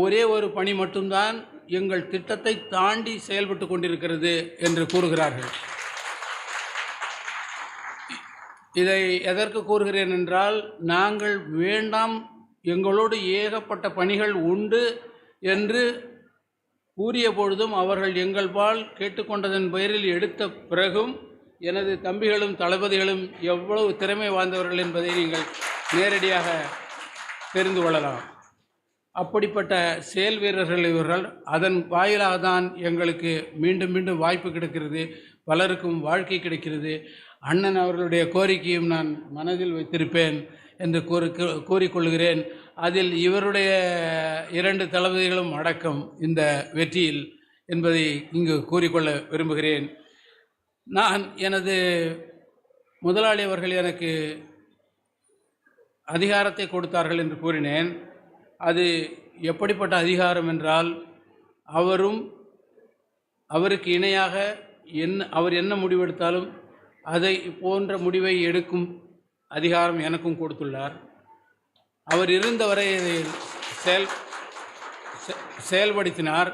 ஒரே ஒரு பணி மட்டும்தான் எங்கள் திட்டத்தை தாண்டி செயல்பட்டு கொண்டிருக்கிறது என்று கூறுகிறார்கள். இதை எதற்கு கூறுகிறேன் என்றால், நாங்கள் வேண்டாம், எங்களோடு ஏகப்பட்ட பணிகள் உண்டு என்று கூறிய பொழுதும் அவர்கள் எங்கள்பால் கேட்டுக்கொண்டதன் பெயரில் எடுத்த பிறகும் எனது தம்பிகளும் தளபதிகளும் எவ்வளவு திறமை வாய்ந்தவர்கள் என்பதை நீங்கள் நேரடியாக தெரிந்து கொள்ளலாம். அப்படிப்பட்ட செயல் வீரர்கள் இவர்கள். அதன் வாயிலாக தான் எங்களுக்கு மீண்டும் மீண்டும் வாய்ப்பு கிடைக்கிறது, பலருக்கும் வாழ்க்கை கிடைக்கிறது. அண்ணன் அவர்களுடைய கோரிக்கையும் நான் மனதில் வைத்திருப்பேன் என்று கூறிக்கொள்கிறேன். அதில் இவருடைய 2 தளபதிகளும் அடக்கம் இந்த வெற்றியில் என்பதை இங்கு கூறிக்கொள்ள விரும்புகிறேன். நான் எனது முதலாளி அவர்கள் எனக்கு அதிகாரத்தை கொடுத்தார்கள் என்று கூறினேன். அது எப்படிப்பட்ட அதிகாரம் என்றால், அவருக்கு இணையாக அவர் என்ன முடிவெடுத்தாலும் அதை போன்ற முடிவை எடுக்கும் அதிகாரம் எனக்கும் கொடுத்துள்ளார். அவர் இருந்தவரை இதை செயல்படுத்தினார்.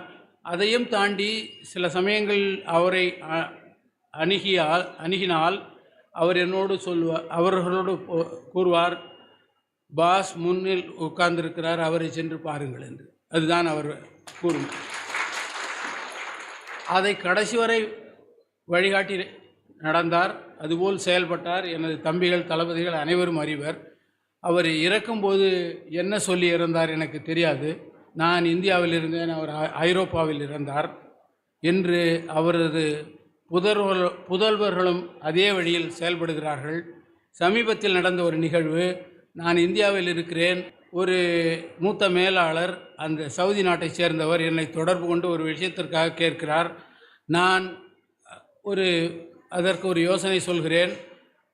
அதையும் தாண்டி சில சமயங்கள் அவரை அணுகினால் அவர் என்னோடு அவர்களோடு கூறுவார், பாஸ் முன்னில் உட்கார்ந்திருக்கிறார், அவரை சென்று பாருங்கள் என்று. அதுதான் அவர் கூறும். அதை கடைசி வரை வழிகாட்டி நடந்தார், அதுபோல் செயல்பட்டார். எனது தம்பிகள் தளபதிகள் அனைவரும் அறிவர். அவர் இறக்கும்போது என்ன சொல்லி இறந்தார் எனக்கு தெரியாது. நான் இந்தியாவில் இருந்தேன், அவர் ஐரோப்பாவில் இருந்தார் என்று. அவரது புதல்வர்களும் அதே வழியில் செயல்படுகிறார்கள். சமீபத்தில் நடந்த ஒரு நிகழ்வு, நான் இந்தியாவில் இருக்கிறேன், ஒரு மூத்த மேலாளர், அந்த சவுதி நாட்டை சேர்ந்தவர், என்னை தொடர்பு கொண்டு ஒரு விஷயத்திற்காக கேட்கிறார். நான் அதற்கு ஒரு யோசனை சொல்கிறேன்.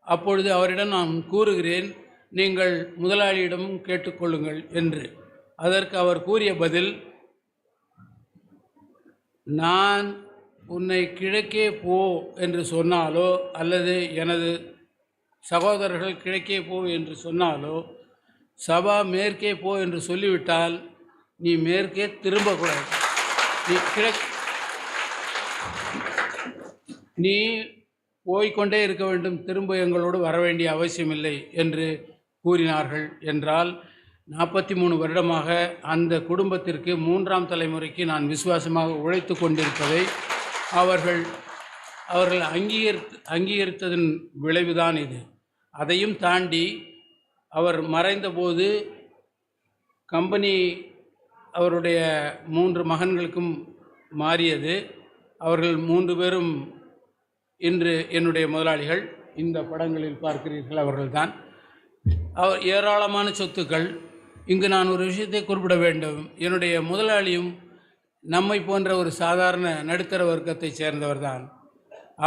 அப்பொழுது அவரிடம் நான் கூறுகிறேன், நீங்கள் முதலாளியிடமும் கேட்டுக்கொள்ளுங்கள் என்று. அதற்கு அவர் கூறிய பதில், நான் உன்னை கிழக்கே போ என்று சொன்னாலோ அல்லது எனது சகோதரர்கள் கிழக்கே போ என்று சொன்னாலோ, சபா மேற்கே போ என்று சொல்லிவிட்டால் நீ மேற்கே திரும்பக்கூடாது. நீ போய்கொண்டே இருக்க வேண்டும், திரும்ப எங்களோடு வர வேண்டிய அவசியமில்லை என்று கூறினார்கள். என்றால் 43 வருடமாக அந்த குடும்பத்திற்கு 3ஆம் தலைமுறைக்கு நான் விசுவாசமாக உழைத்து கொண்டிருப்பதை அவர்கள் அங்கீகரித்ததன் விளைவுதான் இது. அதையும் தாண்டி அவர் மறைந்தபோது கம்பெனி அவருடைய 3 மகன்களுக்கும் மாறியது. அவர்கள் 3 பேரும் இன்று என்னுடைய முதலாளிகள். இந்த படங்களில் பார்க்கிறீர்கள், அவர்கள்தான். அவர் ஏராளமான சொத்துக்கள். இங்கு நான் ஒரு விஷயத்தை குறிப்பிட வேண்டும். என்னுடைய முதலாளியும் நம்மை போன்ற ஒரு சாதாரண நடுத்தர வர்க்கத்தை சேர்ந்தவர் தான்.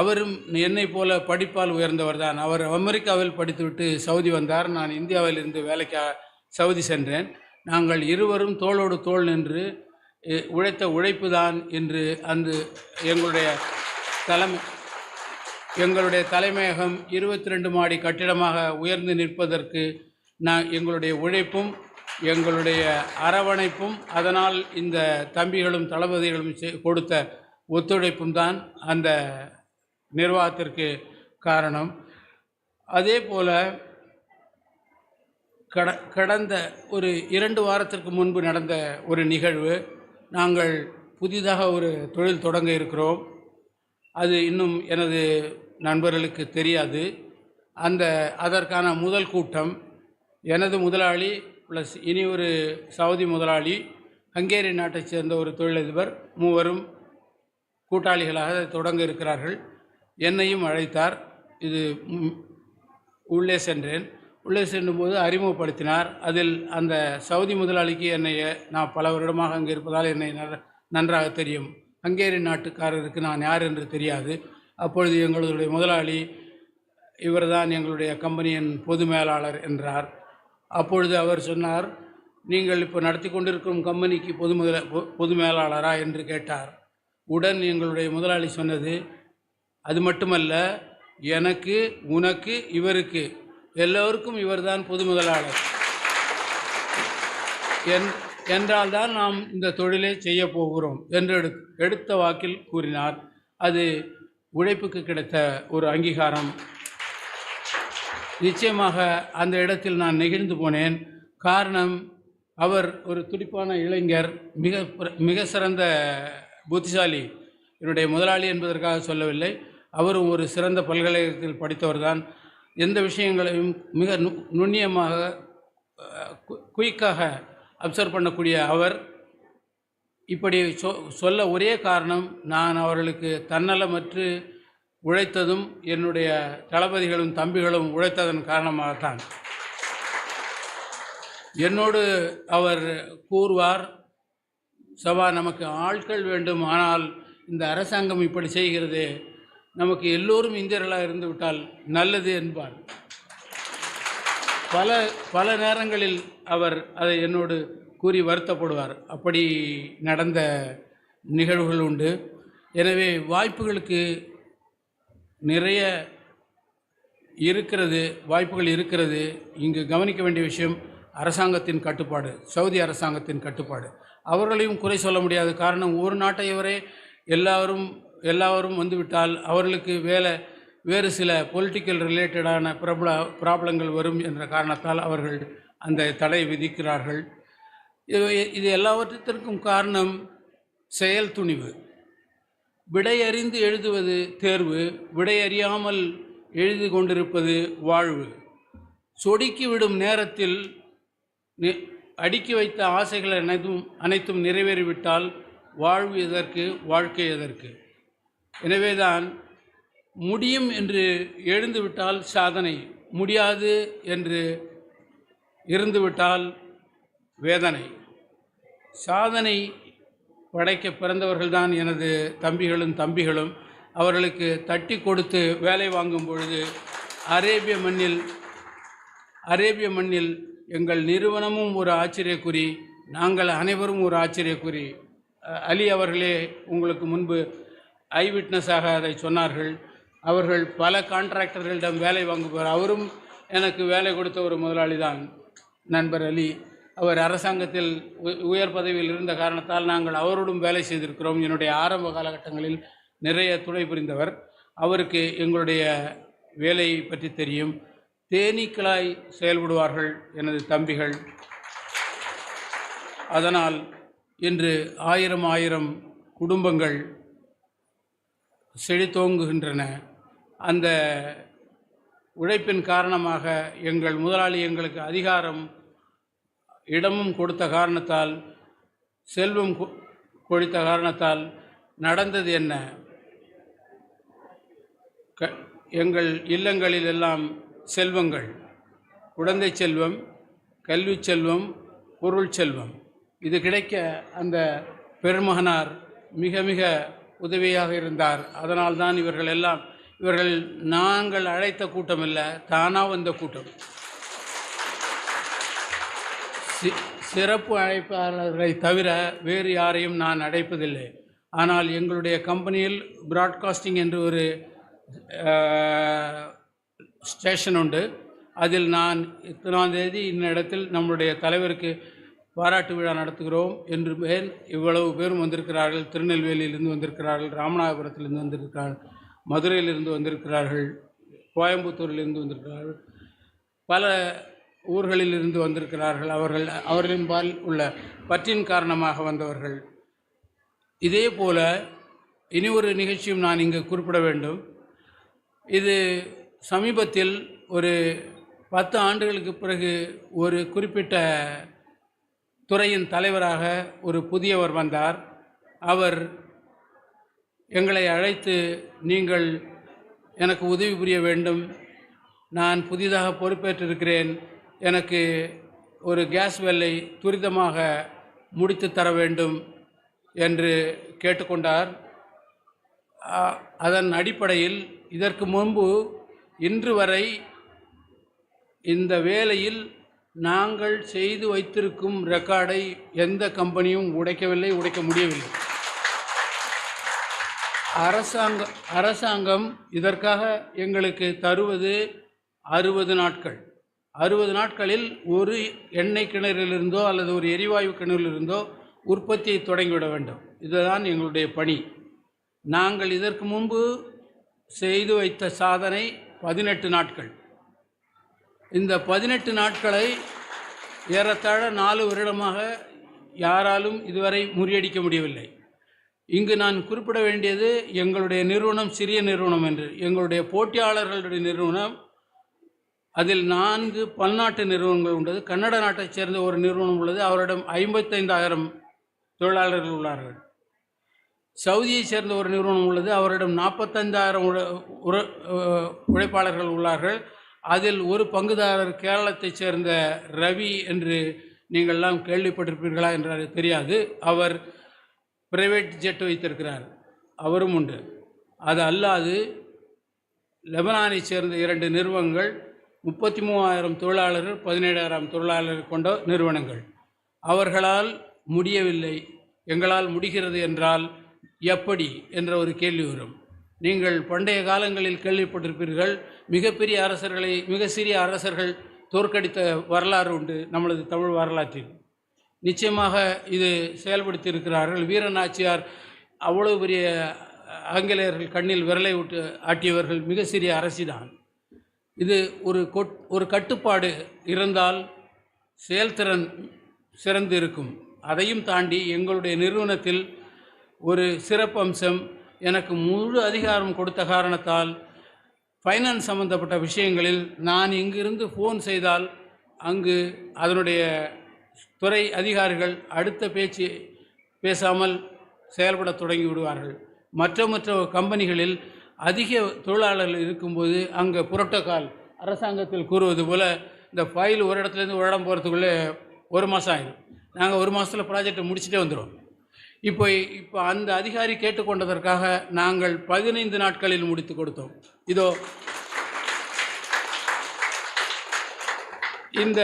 அவரும் என்னை போல படிப்பால் உயர்ந்தவர் தான். அவர் அமெரிக்காவில் படித்துவிட்டு சவுதி வந்தார். நான் இந்தியாவில் இருந்து வேலைக்காக சவுதி சென்றேன். நாங்கள் இருவரும் தோளோடு தோள் நின்று உழைத்த உழைப்பு தான் இன்று எங்களுடைய தலைமையகம் 22 மாடி கட்டிடமாக உயர்ந்து நிற்பதற்கு எங்களுடைய உழைப்பும் எங்களுடைய அரவணைப்பும், அதனால் இந்த தம்பிகளும் தளபதிகளும் கொடுத்த ஒத்துழைப்பும் தான் அந்த நிர்வாகத்திற்கு காரணம். அதே போல கடந்த ஒரு 2 வாரத்திற்கு முன்பு நடந்த ஒரு நிகழ்வு. நாங்கள் புதிதாக ஒரு தொழில் தொடங்க இருக்கிறோம். அது இன்னும் எனது நண்பர்களுக்கு தெரியாது. அதற்கான முதல் கூட்டம் எனது முதலாளி ப்ளஸ் இனி ஒரு சவுதி முதலாளி, ஹங்கேரி நாட்டைச் சேர்ந்த ஒரு தொழிலதிபர், 3வரும் கூட்டாளிகளாக தொடங்க இருக்கிறார்கள். என்னையும் அழைத்தார். இது உள்ளே சென்றேன். உள்ளே செல்லும்போது அறிமுகப்படுத்தினார். அதில் அந்த சவுதி முதலாளிக்கு நான் பல வருடமாக அங்கே இருப்பதால் என்னை நன்றாக தெரியும். ஹங்கேரி நாட்டுக்காரருக்கு நான் யார் என்று தெரியாது. அப்பொழுது எங்களுடைய முதலாளி, இவர்தான் எங்களுடைய கம்பெனியின் பொது மேலாளர் என்றார். அப்பொழுது அவர் சொன்னார், நீங்கள் இப்போ நடத்தி கொண்டிருக்கும் கம்பெனிக்கு பொது மேலாளரா என்று கேட்டார். உடன் எங்களுடைய முதலாளி சொன்னது, அது மட்டுமல்ல, எனக்கு, உனக்கு, இவருக்கு எல்லோருக்கும் இவர்தான் பொது முதலாளர் என்றால்தான் நாம் இந்த தொழிலை செய்ய போகிறோம் என்று எடுத்த வாக்கில் கூறினார். அது உழைப்புக்கு கிடைத்த ஒரு அங்கீகாரம். நிச்சயமாக அந்த இடத்தில் நான் நெகிழ்ந்து போனேன். காரணம், அவர் ஒரு துடிப்பான இளைஞர், மிக சிறந்த புத்திசாலி. என்னுடைய முதலாளி என்பதற்காக சொல்லவில்லை. அவரும் ஒரு சிறந்த பல்கலைக்கழகத்தில் படித்தவர் தான். எந்த விஷயங்களையும் மிக நுண்ணியமாக குயிக்காக அப்சர்வ் பண்ணக்கூடிய அவர் இப்படி சொல்ல ஒரே காரணம், நான் அவர்களுக்கு தன்னலமற்று உழைத்ததும் என்னுடைய தளபதிகளும் தம்பிகளும் உழைத்ததன் காரணமாகத்தான். என்னோடு அவர் கூறுவார், சபா, நமக்கு ஆட்கள் வேண்டும், ஆனால் இந்த அரசாங்கம் இப்படி செய்கிறது, நமக்கு எல்லோரும் இந்தியர்களாக இருந்து விட்டால் நல்லது என்பார். பல நேரங்களில் அவர் அதை என்னோடு கூறி வருத்தப்படுவார். அப்படி நடந்த நிகழ்வுகள் உண்டு. எனவே வாய்ப்புகளுக்கு நிறைய வாய்ப்புகள் இருக்கிறது. இங்கு கவனிக்க வேண்டிய விஷயம் அரசாங்கத்தின் கட்டுப்பாடு, சவுதி அரசாங்கத்தின் கட்டுப்பாடு. அவர்களையும் குறை சொல்ல முடியாது. காரணம், ஒரு நாட்டையவரே எல்லாரும் வந்துவிட்டால் அவர்களுக்கு வேறு சில பொலிட்டிக்கல் ரிலேட்டடான ப்ராப்ளங்கள் வரும் என்ற காரணத்தால் அவர்கள் அந்த தடை விதிக்கிறார்கள். இது எல்லாவற்றிற்கும் காரணம் செயல் துணிவு. விடையறிந்து எழுதுவது தேர்வு, விடையறியாமல் எழுதி கொண்டிருப்பது வாழ்வு. சொடுக்கி விடும் நேரத்தில் அடுக்கி வைத்த ஆசைகள் அனைத்தும் நிறைவேறிவிட்டால் வாழ்வு எதற்கு, வாழ்க்கை எதற்கு? எனவேதான் முடியும் என்று எழுந்துவிட்டால் சாதனை, முடியாது என்று இருந்துவிட்டால் வேதனை. சாதனை படைக்க பிறந்தவர்கள்தான் எனது தம்பிகளும். அவர்களுக்கு தட்டி கொடுத்து வேலை வாங்கும் பொழுது அரேபிய மண்ணில் எங்கள் நிறுவனமும் ஒரு ஆச்சரியக்குறி, நாங்கள் அனைவரும் ஒரு ஆச்சரியக்குறி. அலி அவர்களே உங்களுக்கு முன்பு ஐ விட்னஸாக அதை சொன்னார்கள். அவர்கள் பல கான்ட்ராக்டர்களிடம் வேலை வாங்குவார். அவரும் எனக்கு வேலை கொடுத்த ஒரு முதலாளி தான் நண்பர் அலி. அவர் அரசாங்கத்தில் உயர் பதவியில் இருந்த காரணத்தால் நாங்கள் அவரோடும் வேலை செய்திருக்கிறோம். என்னுடைய ஆரம்ப காலகட்டங்களில் நிறைய துணை புரிந்தவர். அவருக்கு எங்களுடைய வேலையை பற்றி தெரியும். தேனீக்களாய் செயல்படுவார்கள் எனது தம்பிகள். அதனால் இன்று ஆயிரம் குடும்பங்கள் செழித்தோங்குகின்றன. அந்த உழைப்பின் காரணமாக எங்கள் முதலாளி எங்களுக்கு அதிகாரம் இடமும் கொடுத்த காரணத்தால், செல்வம் கொடுத்த காரணத்தால் நடந்தது என்ன? எங்கள் இல்லங்களில் எல்லாம் செல்வங்கள், குழந்தை செல்வம், கல்வி செல்வம், பொருள் செல்வம் இது கிடைக்க அந்த பெருமகனார் மிக மிக உதவியாக இருந்தார். அதனால்தான் இவர்கள் நாங்கள் அழைத்த கூட்டம் இல்லை, தானாக வந்த கூட்டம். சிறப்பு அழைப்பாளர்களை தவிர வேறு யாரையும் நான் அழைப்பதில்லை. ஆனால் எங்களுடைய கம்பெனியில் பிராட்காஸ்டிங் என்று ஒரு ஸ்டேஷன் உண்டு. அதில் நான் இத்தனாம் தேதி இந்த இடத்தில் நம்முடைய தலைவருக்கு பாராட்டு விழா நடத்துகிறோம் என்று இவ்வளவு பேரும் வந்திருக்கிறார்கள். திருநெல்வேலியிலிருந்து வந்திருக்கிறார்கள், ராமநாதபுரத்திலிருந்து வந்திருக்கிறார்கள், மதுரையிலிருந்து வந்திருக்கிறார்கள், கோயம்புத்தூரிலிருந்து வந்திருக்கிறார்கள், பல ஊர்களிலிருந்து வந்திருக்கிறார்கள். அவர்களின் பால் உள்ள பற்றின் காரணமாக வந்தவர்கள். இதே போல இனி ஒரு நிகழ்ச்சியும் நான் இங்கு குறிப்பிட வேண்டும். இது சமீபத்தில் ஒரு 10 ஆண்டுகளுக்கு பிறகு ஒரு குறிப்பிட்ட துறையின் தலைவராக ஒரு புதியவர் வந்தார். அவர் எங்களை அழைத்து, நீங்கள் எனக்கு உதவி புரிய வேண்டும், நான் புதிதாக பொறுப்பேற்றிருக்கிறேன், எனக்கு ஒரு கேஸ் வெல்லை துரிதமாக முடித்து தர வேண்டும் என்று கேட்டுக்கொண்டார். அதன் அடிப்படையில் இதற்கு முன்பு இன்று வரை இந்த வேலையில் நாங்கள் செய்து வைத்திருக்கும் ரெக்கார்டை எந்த கம்பெனியும் உடைக்க முடியவில்லை. அரசாங்கம் இதற்காக எங்களுக்கு தருவது 60 நாட்கள். 60 நாட்களில் ஒரு எண்ணெய் கிணறிலிருந்தோ அல்லது ஒரு எரிவாயு கிணறிலிருந்தோ உற்பத்தியை தொடங்கிவிட வேண்டும். இதுதான் எங்களுடைய பணி. நாங்கள் இதற்கு முன்பு செய்து வைத்த சாதனை 18 நாட்கள். இந்த 18 நாட்களை ஏறத்தாழ 4 வருடமாக யாராலும் இதுவரை முறியடிக்க முடியவில்லை. இங்கு நான் குறிப்பிட வேண்டியது, எங்களுடைய நிறுவனம் சிறிய நிறுவனம் என்று. எங்களுடைய போட்டியாளர்களுடைய நிறுவனம், அதில் 4 பல்நாட்டு நிறுவனங்கள் உள்ளது. கன்னட நாட்டைச் சேர்ந்த ஒரு நிறுவனம் உள்ளது, அவரிடம் 55,000 தொழிலாளர்கள் உள்ளார்கள். சவுதியை சேர்ந்த ஒரு நிறுவனம் உள்ளது, அவரிடம் 45,000 உழைப்பாளர்கள் உள்ளார்கள். அதில் ஒரு பங்குதாரர் கேரளத்தைச் சேர்ந்த ரவி என்று நீங்கள்லாம் கேள்விப்பட்டிருப்பீர்களா என்று தெரியாது. அவர் பிரைவேட் ஜெட் வைத்திருக்கிறார், அவரும் உண்டு. அது அல்லாது லெபனானை சேர்ந்த 2 நிறுவனங்கள், 33,000 தொழிலாளர்கள், 17,000 தொழிலாளர்கள் கொண்ட நிறுவனங்கள். அவர்களால் முடியவில்லை, எங்களால் முடிகிறது என்றால் எப்படி என்ற ஒரு கேள்வி வரும். நீங்கள் பண்டைய காலங்களில் கேள்விப்பட்டிருப்பீர்கள், மிகப்பெரிய அரசர்களை மிக சிறிய அரசர்கள் தோற்கடித்த வரலாறு உண்டு நம்மளது தமிழ் வரலாற்றில். நிச்சயமாக இது செயல்படுத்தி இருக்கிறார்கள். வீரநாச்சியார் அவ்வளவு பெரிய ஆங்கிலேயர்கள் கண்ணில் விரலை விட்டு ஆட்டியவர்கள் மிக சிறிய அரசிதான். இது ஒரு கட்டுப்பாடு இருந்தால் செயல்திறன் சிறந்து இருக்கும். அதையும் தாண்டி எங்களுடைய நிறுவனத்தில் ஒரு சிறப்பம்சம், எனக்கு முழு அதிகாரம் கொடுத்த காரணத்தால் ஃபைனான்ஸ் சம்பந்தப்பட்ட விஷயங்களில் நான் இங்கிருந்து ஃபோன் செய்தால் அங்கு அதனுடைய துறை அதிகாரிகள் அடுத்த பேச்சு பேசாமல் செயல்பட தொடங்கி விடுவார்கள். மற்ற கம்பெனிகளில் அதிக தொழிலாளர்கள் இருக்கும்போது அங்கே புரோட்டோகால் அரசாங்கத்தில் கூறுவது போல் இந்த ஃபைல் ஒரு இடத்துலேருந்து ஒரு இடம் போகிறதுக்குள்ளே 1 மாதம் ஆகிடும். நாங்கள் 1 மாதத்தில் ப்ராஜெக்டை முடிச்சுட்டே வந்துடுவோம். இப்போ அந்த அதிகாரி கேட்டுக்கொண்டதற்காக நாங்கள் 15 நாட்களில் முடித்து கொடுத்தோம். இதோ இந்த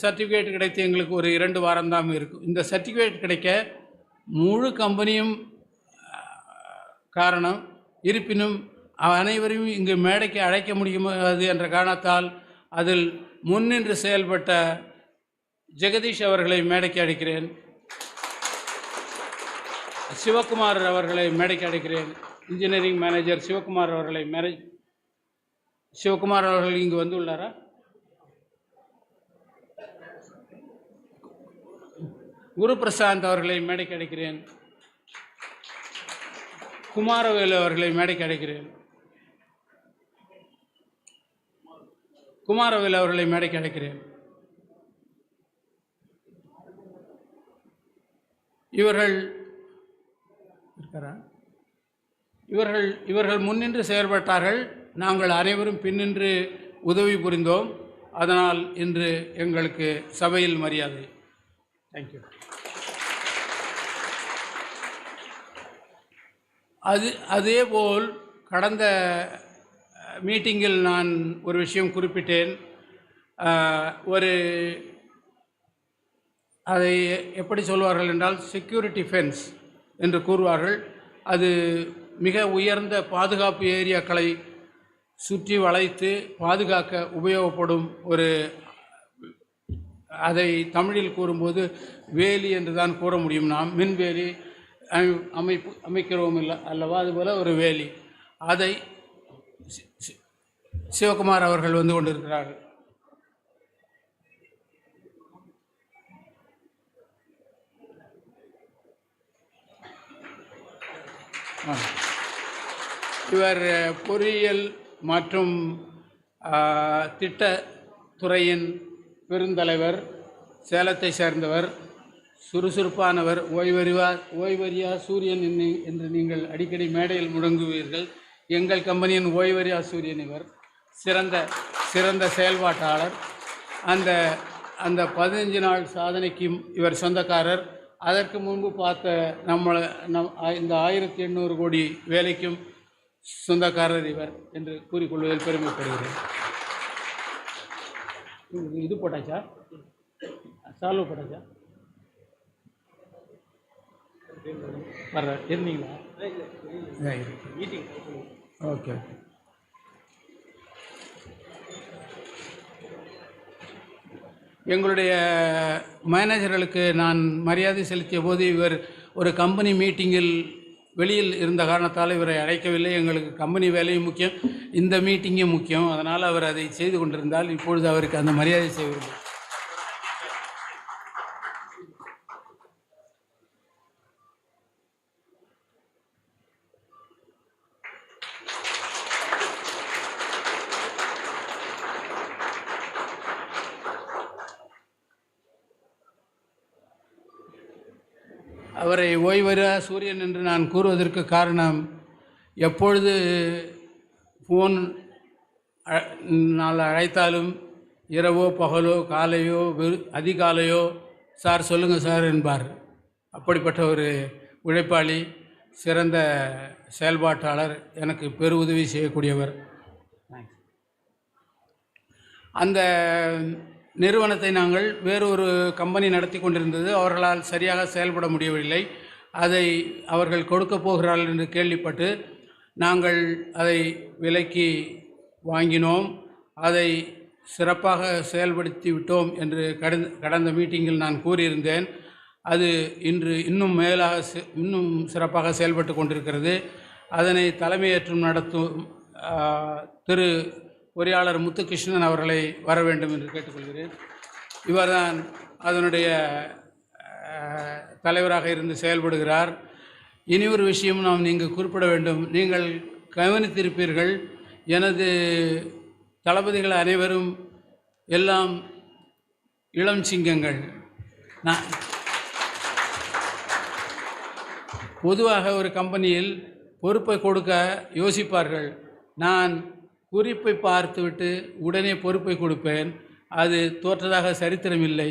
சர்டிஃபிகேட் கிடைத்து எங்களுக்கு ஒரு 2 வாரம் தான் இருக்கும். இந்த சர்டிஃபிகேட் கிடைக்க முழு கம்பெனியும் காரணம். இருப்பினும் அனைவரையும் இங்கு மேடைக்கு அழைக்க முடியாது என்ற காரணத்தால் அதில் முன்னின்று செயல்பட்ட ஜெகதீஷ் அவர்களை மேடைக்கு அழைக்கிறேன். சிவகுமார் அவர்களை மேடைக்கு அழைக்கிறேன். இன்ஜினியரிங் மேனேஜர் சிவகுமார் அவர்களை சிவகுமார் அவர்கள் இங்கு வந்துள்ளாரா? குரு பிரசாந்த் அவர்களை மேடைக்கு அழைக்கிறேன். குமாரவேலு அவர்களை மேடைக்கு அழைக்கிறேன். குமாரவேலு அவர்களை மேடைக்கு அழைக்கிறேன். இவர்கள் முன்னின்று செயல்பட்டார்கள். நாங்கள் அனைவரும் பின்னின்று உதவி புரிந்தோம். அதனால் இன்று எங்களுக்கு சபையில் மரியாதை. தேங்க்யூ. அதேபோல் கடந்த மீட்டிங்கில் நான் ஒரு விஷயம் குறிப்பிட்டேன். அதை எப்படி சொல்வார்கள் என்றால் செக்யூரிட்டி ஃபென்ஸ் என்று கூறுவார்கள். அது மிக உயர்ந்த பாதுகாப்பு ஏரியாக்களை சுற்றி வளைத்து பாதுகாக்க உபயோகப்படும் அதை தமிழில் கூறும்போது வேலி என்று தான் கூற முடியும். நாம் மின்வேலி அமைக்கிறோம் அல்லவா, அதுபோல் ஒரு வேலி. அதை சிவகுமார் அவர்கள் வந்து கொண்டிருக்கிறார்கள். இவர் பொறியியல் மற்றும் திட்டத்துறையின் பெருந்தலைவர், சேலத்தை சேர்ந்தவர், சுறுசுறுப்பானவர், ஓய்வறியா சூரியன் என்று நீங்கள் அடிக்கடி மேடையில் முழங்குவீர்கள். எங்கள் கம்பெனியின் ஓய்வறியா சூரியன். இவர் சிறந்த செயல்பாட்டாளர். அந்த 15 நாள் சாதனைக்கும் இவர் சொந்தக்காரர். அதற்கு முன்பு பார்த்த இந்த 1800 கோடி வேலைக்கும் சொந்தக்காரர் இவர் என்று கூறிக்கொள்வதில் பெருமைப்படுகிறேன். இது போட்டாச்சா? சால்வ் போட்டாச்சா? இருந்தீங்களா? ஓகே. எங்களுடைய மேனேஜர்களுக்கு நான் மரியாதை செலுத்திய போது இவர் ஒரு கம்பெனி மீட்டிங்கில் வெளியில் இருந்த காரணத்தால் இவரை அழைக்கவில்லை. எங்களுக்கு கம்பெனி வேலையும் முக்கியம், இந்த மீட்டிங்கும் முக்கியம். அதனால் அவர் அதை செய்து கொண்டிருந்தால் இப்பொழுது அவருக்கு அந்த மரியாதை செய்வது. அவரை ஓய்வறியா சூரியன் என்று நான் கூறுவதற்கு காரணம், எப்பொழுது ஃபோன் அழைத்தாலும் இரவோ பகலோ காலையோ அதிகாலையோ சார் சொல்லுங்கள் சார் என்பார். அப்படிப்பட்ட ஒரு உழைப்பாளி, சிறந்த செயல்பாட்டாளர், எனக்கு பெருஉதவி செய்யக்கூடியவர். அந்த நிறுவனத்தை நாங்கள் வேறொரு கம்பெனி நடத்தி கொண்டிருந்தது. அவர்களால் சரியாக செயல்பட முடியவில்லை. அதை அவர்கள் கொடுக்க போகிறார்கள் என்று கேள்விப்பட்டு நாங்கள் அதை விலைக்கு வாங்கினோம். அதை சிறப்பாக செயல்படுத்தி விட்டோம் என்று கடந்த மீட்டிங்கில் நான் கூறியிருந்தேன். அது இன்று இன்னும் சிறப்பாக செயல்பட்டு கொண்டிருக்கிறது. அதனை தலைமையேற்று நடத்தும் திரு பொறியாளர் முத்துகிருஷ்ணன் அவர்களை வர வேண்டும் என்று கேட்டுக்கொள்கிறேன். இவர்தான் அதனுடைய தலைவராக இருந்து செயல்படுகிறார். இனி ஒரு விஷயம் நாம் நீங்கள் குறிப்பிட வேண்டும். நீங்கள் கவனித்திருப்பீர்கள், எனது தளபதிகள் அனைவரும் எல்லாம் இளம் சிங்கங்கள். பொதுவாக ஒரு கம்பெனியில் பொறுப்பை கொடுக்க யோசிப்பார்கள். நான் குறிப்பை பார்த்துவிட்டு உடனே பொறுப்பை கொடுப்பேன். அது தோற்றதாக சரித்திரமில்லை.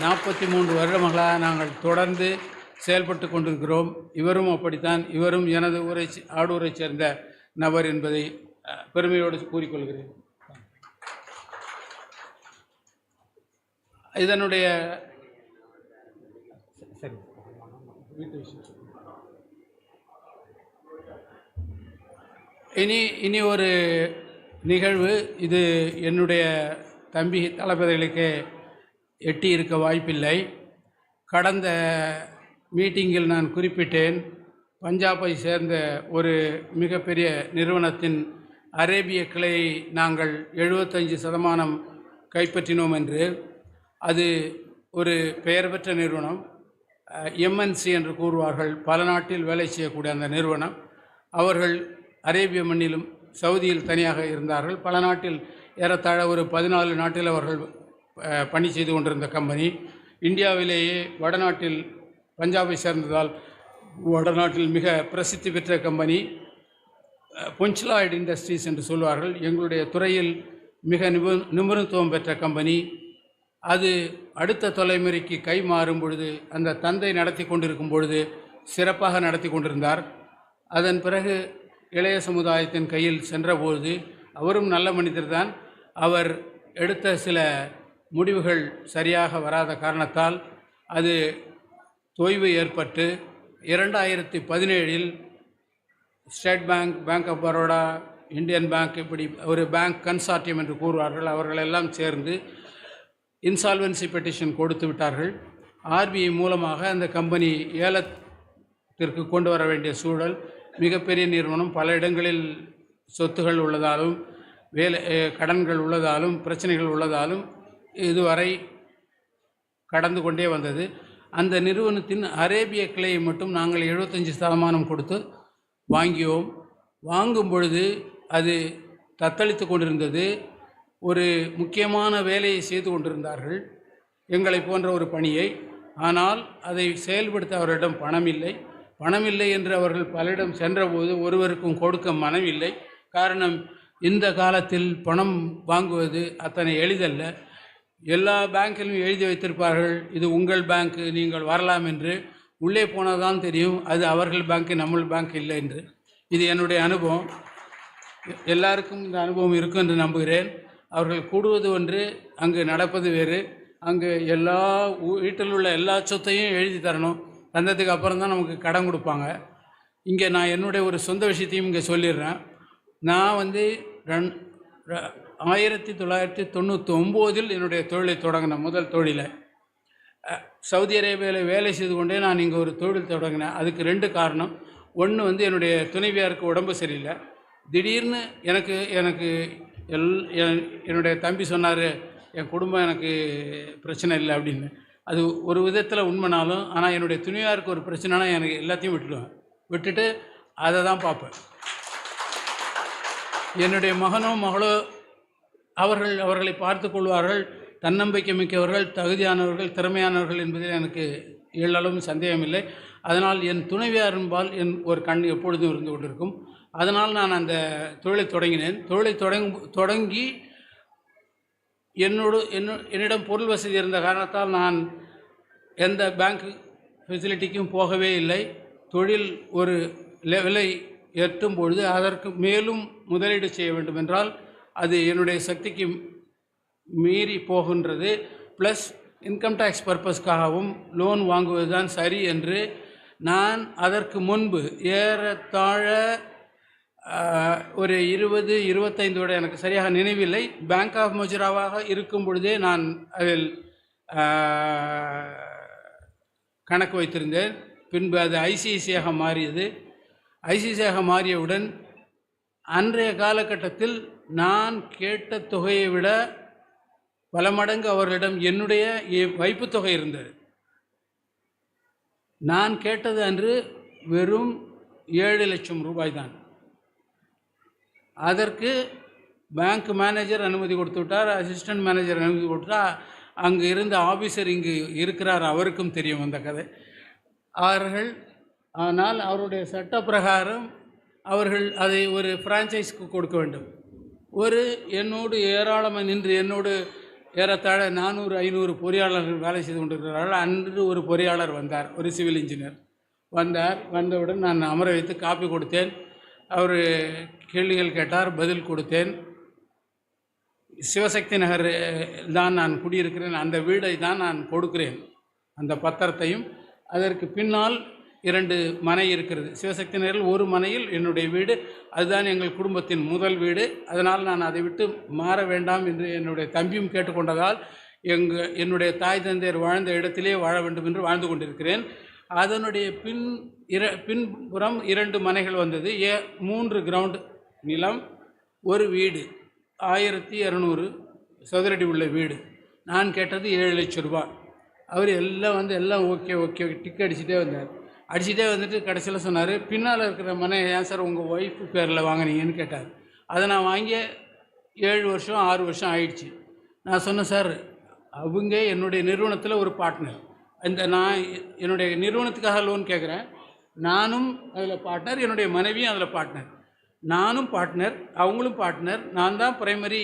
43 வருடங்களாக நாங்கள் தொடர்ந்து செயல்பட்டு கொண்டிருக்கிறோம். இவரும் அப்படித்தான். இவரும் எனது ஆடூரை சேர்ந்த நபர் என்பதை பெருமையோடு கூறிக்கொள்கிறேன். இதனுடைய சரி வீட்டு விஷயம் இனி ஒரு நிகழ்வு, இது என்னுடைய தம்பி தளபதிகளுக்கு எட்டி இருக்க வாய்ப்பில்லை. கடந்த மீட்டிங்கில் நான் குறிப்பிட்டேன், பஞ்சாபை சேர்ந்த ஒரு மிகப்பெரிய நிறுவனத்தின் அரேபிய கிளையை நாங்கள் 75% கைப்பற்றினோம் என்று. அது ஒரு பெயர் பெற்ற நிறுவனம், எம்என்சி என்று கூறுவார்கள். பல நாட்டில் வேலை செய்யக்கூடிய அந்த நிறுவனம். அவர்கள் அரேபிய மண்ணிலும் சவுதியில் தனியாக இருந்தார்கள். பல நாட்டில் ஏறத்தாழ ஒரு 14 நாட்டில் அவர்கள் பணி செய்து கொண்டிருந்த கம்பெனி. இந்தியாவிலேயே வடநாட்டில் பஞ்சாபை சேர்ந்ததால் வடநாட்டில் மிக பிரசித்தி பெற்ற கம்பெனி பொன்ச்லாய்டு இண்டஸ்ட்ரீஸ் என்று சொல்வார்கள். எங்களுடைய துறையில் மிக நிபுணத்துவம் பெற்ற கம்பெனி. அது அடுத்த தலைமுறைக்கு கை மாறும் பொழுது, அந்த தந்தை நடத்தி கொண்டிருக்கும் பொழுது சிறப்பாக நடத்தி கொண்டிருந்தார். அதன் பிறகு இளைய சமுதாயத்தின் கையில் சென்றபோது, அவரும் நல்ல மனிதர்தான், அவர் எடுத்த சில முடிவுகள் சரியாக வராத காரணத்தால் அது தொய்வு ஏற்பட்டு 2017 State Bank, Bank of Baroda, Indian Bank, இப்படி ஒரு பேங்க் கன்சார்டியம் என்று கூறுவார்கள், அவர்களெல்லாம் சேர்ந்து இன்சால்வன்சி பெட்டிஷன் கொடுத்து விட்டார்கள். ஆர்பிஐ மூலமாக அந்த கம்பெனி ஏலத்திற்கு கொண்டு வர வேண்டிய சூழல். மிகப்பெரிய நிறுவனம், பல இடங்களில் சொத்துகள் உள்ளதாலும் கடன்கள் உள்ளதாலும் பிரச்சனைகள் உள்ளதாலும் இதுவரை கடந்து கொண்டே வந்தது. அந்த நிறுவனத்தின் அரேபிய கிளையை மட்டும் நாங்கள் 75% கொடுத்து வாங்கியோம். வாங்கும் பொழுது அது தத்தளித்து கொண்டிருந்தது. ஒரு முக்கியமான வேலையை செய்து கொண்டிருந்தார்கள், எங்களை போன்ற ஒரு பணியை. ஆனால் அதை செயல்படுத்த அவரிடம் பணம் இல்லை என்று அவர்கள் பலரிடம் சென்றபோது ஒருவருக்கும் கொடுக்க மனமில்லை. காரணம், இந்த காலத்தில் பணம் வாங்குவது அத்தனை எளிதல்ல. எல்லா பேங்கிலும் எழுதி வைத்திருப்பார்கள், இது உங்கள் பேங்க்கு, நீங்கள் வரலாம் என்று. உள்ளே போனதான் தெரியும் அது அவர்கள் பேங்க்கு, நம்ம பேங்க் இல்லை என்று. இது என்னுடைய அனுபவம். எல்லாருக்கும் இந்த அனுபவம் இருக்கும் என்று நம்புகிறேன். அவர்கள் கூடுவது ஒன்று, அங்கு நடப்பது வேறு. அங்கு எல்லா வீட்டில் உள்ள எல்லா சொத்தையும் எழுதி தரணும், தந்ததுக்கு அப்புறம் தான் நமக்கு கடன் கொடுப்பாங்க. இங்கே நான் என்னுடைய ஒரு சொந்த விஷயத்தையும் இங்கே சொல்லிடுறேன். நான் 1999 என்னுடைய தொழிலை தொடங்கினேன். முதல் தொழிலை சவுதி அரேபியாவில் வேலை செய்து கொண்டே நான் இங்கே ஒரு தொழில் தொடங்கினேன். அதுக்கு 2 காரணம். ஒன்று என்னுடைய துணைவியாருக்கு உடம்பு சரியில்லை. திடீர்னு எனக்கு என்னுடைய தம்பி சொன்னார், என் குடும்பம் எனக்கு பிரச்சனை இல்லை அப்படின்னு. அது ஒரு விதத்தில் உண்மைனாலும், ஆனால் என்னுடைய துணைவியாருக்கு ஒரு பிரச்சனைனா எனக்கு எல்லாத்தையும் விட்டுட்டு அதை தான் பார்ப்பேன். என்னுடைய மகனோ மகளோ அவர்களை பார்த்து கொள்வார்கள். தன்னம்பிக்கை மிக்கவர்கள், தகுதியானவர்கள், திறமையானவர்கள் என்பதில் எனக்கு எள்ளளவும் சந்தேகமில்லை. அதனால் என் துணைவியாரின்பால் என் ஒரு கண் எப்பொழுதும் இருந்து கொண்டிருக்கும். அதனால் நான் அந்த தொழிலை தொடங்கினேன். தொழிலை தொடங்கி என்னிடம் பொருள் வசதி இருந்த காரணத்தால் நான் எந்த பேங்க் ஃபெசிலிட்டிக்கும் போகவே இல்லை. தொழில் ஒரு லெவலை எட்டும் பொழுது அதற்கு மேலும் முதலீடு செய்ய வேண்டும் என்றால் அது என்னுடைய சக்திக்கு மீறி போகின்றது. ப்ளஸ் இன்கம் டேக்ஸ் பர்பஸ்க்காகவும் லோன் வாங்குவது தான் சரி என்று நான் அதற்கு முன்பு ஏறத்தாழ ஒரு 20-25 எனக்கு சரியாக நினைவில்லை, பேங்க் ஆஃப் முஜராவாக இருக்கும் பொழுதே நான் அதில் கணக்கு வைத்திருந்தேன். பின்பு அது ஐசிஐசியாக மாறியது. ஐசிஐசியாக மாறியவுடன் அன்றைய காலகட்டத்தில் நான் கேட்ட தொகையை விட பல மடங்கு அவர்களிடம் என்னுடைய வைப்பு தொகை இருந்தது. நான் கேட்டது அன்று வெறும் 7 லட்சம் ரூபாய் தான். அதற்கு பேங்க் மேனேஜர் அனுமதி கொடுத்து விட்டார், அசிஸ்டன்ட் மேனேஜர் அனுமதி கொடுத்தார். அங்கு இருந்த ஆஃபீஸர் இங்கு இருக்கிறார், அவருக்கும் தெரியும் அந்த கதை. ஆனால் அவருடைய சட்ட பிரகாரம் அவர்கள் அதை ஒரு ஃப்ரான்ச்சைஸ்க்கு கொடுக்க வேண்டும். என்னோடு ஏராளமாக நின்று என்னோடு ஏறத்தாழ 400-500 பொறியாளர்கள் வேலை செய்து கொண்டிருக்கிறார்கள். அன்று ஒரு பொறியாளர் வந்தார், ஒரு சிவில் இன்ஜினியர் வந்தவுடன் நான் அமர வைத்து காப்பி கொடுத்தேன். அவர் கேள்விகள் கேட்டார், பதில் கொடுத்தேன். சிவசக்தி நகர் தான் நான் குடியிருக்கிறேன், அந்த வீடை தான் நான் கொடுக்கிறேன், அந்த பத்திரத்தையும். அதற்கு பின்னால் 2 மனை இருக்கிறது. சிவசக்தி நகரில் ஒரு மனையில் என்னுடைய வீடு. அதுதான் எங்கள் குடும்பத்தின் முதல் வீடு. அதனால் நான் அதை விட்டு மாற வேண்டாம் என்று என்னுடைய தம்பியும் கேட்டுக்கொண்டதால் என்னுடைய தாய் தந்தையர் வாழ்ந்த இடத்திலே வாழ வேண்டும் என்று வாழ்ந்து கொண்டிருக்கிறேன். அதனுடைய பின்புறம் 2 மனைகள் வந்தது. 3 கிரவுண்ட் நிலம், ஒரு வீடு, 1200 சதுரடி உள்ள வீடு. நான் கேட்டது 7 லட்சம் ரூபாய். அவர் எல்லாம் ஓகே டிக் அடிச்சுட்டே வந்தார். அடிச்சுட்டே வந்துட்டு கடைசியில் சொன்னார், பின்னால் இருக்கிற மனை ஏன் சார் உங்கள் ஒய்ஃபு பேரில் வாங்கினீங்கன்னு கேட்டார். அதை நான் வாங்கிய 7 வருஷம் 6 வருஷம் ஆயிடுச்சு. நான் சொன்னேன், சார் அவங்க என்னுடைய நிறுவனத்தில் ஒரு பார்ட்னர். நான் என்னுடைய நிறுவனத்துக்காக லோன் கேட்குறேன். நானும் அதில் பார்ட்னர், என்னுடைய மனைவியும் அதில் பார்ட்னர். நானும் பார்ட்னர், அவங்களும் பார்ட்னர். நான் தான் பிரைமரி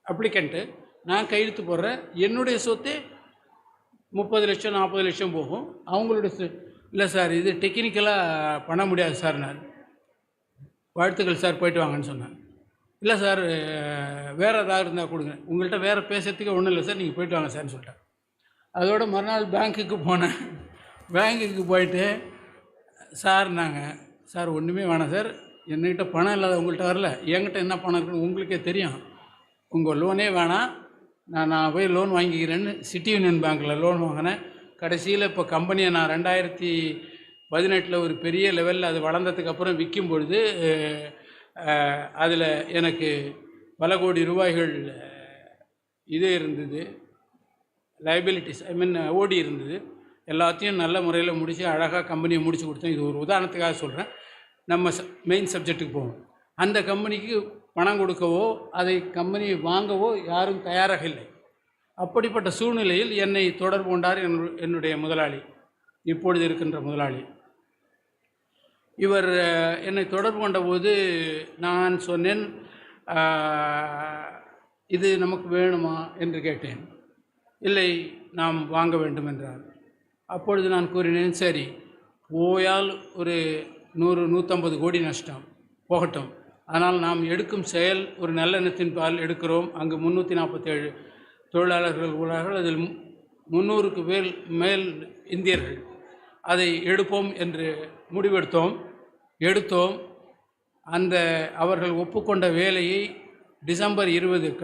அப்ளிகண்ட்டு. நான் கையெழுத்து போடுறேன். என்னுடைய சொத்து 30 லட்சம் 40 லட்சம் போகும். அவங்களோட இல்லை சார், இது டெக்னிக்கலாக பண்ண முடியாது சார். நான் வாழ்த்துக்கள் சார், போயிட்டு வாங்கன்னு சொன்னேன். இல்லை சார், வேறு ஏதாவது இருந்தால் கொடுங்க, உங்கள்கிட்ட வேறு பேசுறதுக்கு ஒன்றும் இல்லை சார், நீங்கள் போயிட்டு வாங்க சார்னு சொல்லிட்டேன். அதோட மறுநாள் பேங்க்குக்கு போனேன். பேங்க்குக்கு போயிட்டு சார் ஒன்றுமே வேணாம் சார், என்கிட்ட பணம் இல்லாத உங்கள்கிட்ட வரல, என்கிட்ட என்ன பணம் இருக்குன்னு உங்களுக்கே தெரியும், உங்கள் லோனே வேணாம், நான் போய் லோன் வாங்கிக்கிறேன்னு சிட்டி யூனியன் பேங்க்கில் லோன் வாங்கினேன். கடைசியில் இப்போ கம்பெனியை நான் 2018 ஒரு பெரிய லெவலில் அது வளர்ந்ததுக்கப்புறம் விற்கும் பொழுது அதில் எனக்கு பல கோடி ரூபாய்கள் இது இருந்தது, லைபிலிட்டிஸ் ஓடி இருந்தது. எல்லாத்தையும் நல்ல முறையில் முடித்து அழகாக கம்பெனியை முடித்து கொடுத்தேன். இது ஒரு உதாரணத்துக்காக சொல்கிறேன். நம்ம மெயின் சப்ஜெக்ட்டுக்கு போவோம். அந்த கம்பெனிக்கு பணம் கொடுக்கவோ அதை கம்பெனி வாங்கவோ யாரும் தயாராக இல்லை. அப்படிப்பட்ட சூழ்நிலையில் என்னை தொடர்பு கொண்டார் என்னுடைய முதலாளி, இப்பொழுது இருக்கின்ற முதலாளி. இவர் என்னை தொடர்பு கொண்டபோது நான் சொன்னேன், இது நமக்கு வேணுமா என்று கேட்டேன். இல்லை, நாம் வாங்க வேண்டும் என்றார். அப்பொழுது நான் கூறினேன், சரி போயால் ஒரு 100-150 கோடி நஷ்டம் போகட்டும், ஆனால் நாம் எடுக்கும் செயல் ஒரு நல்லெண்ணத்தின் பால் எடுக்கிறோம். அங்கு 347 தொழிலாளர்கள் உள்ளார்கள், அதில் 300க்கு மேல் இந்தியர்கள். அதை எடுப்போம் என்று முடிவெடுத்தோம். அந்த அவர்கள் ஒப்புக்கொண்ட வேலையை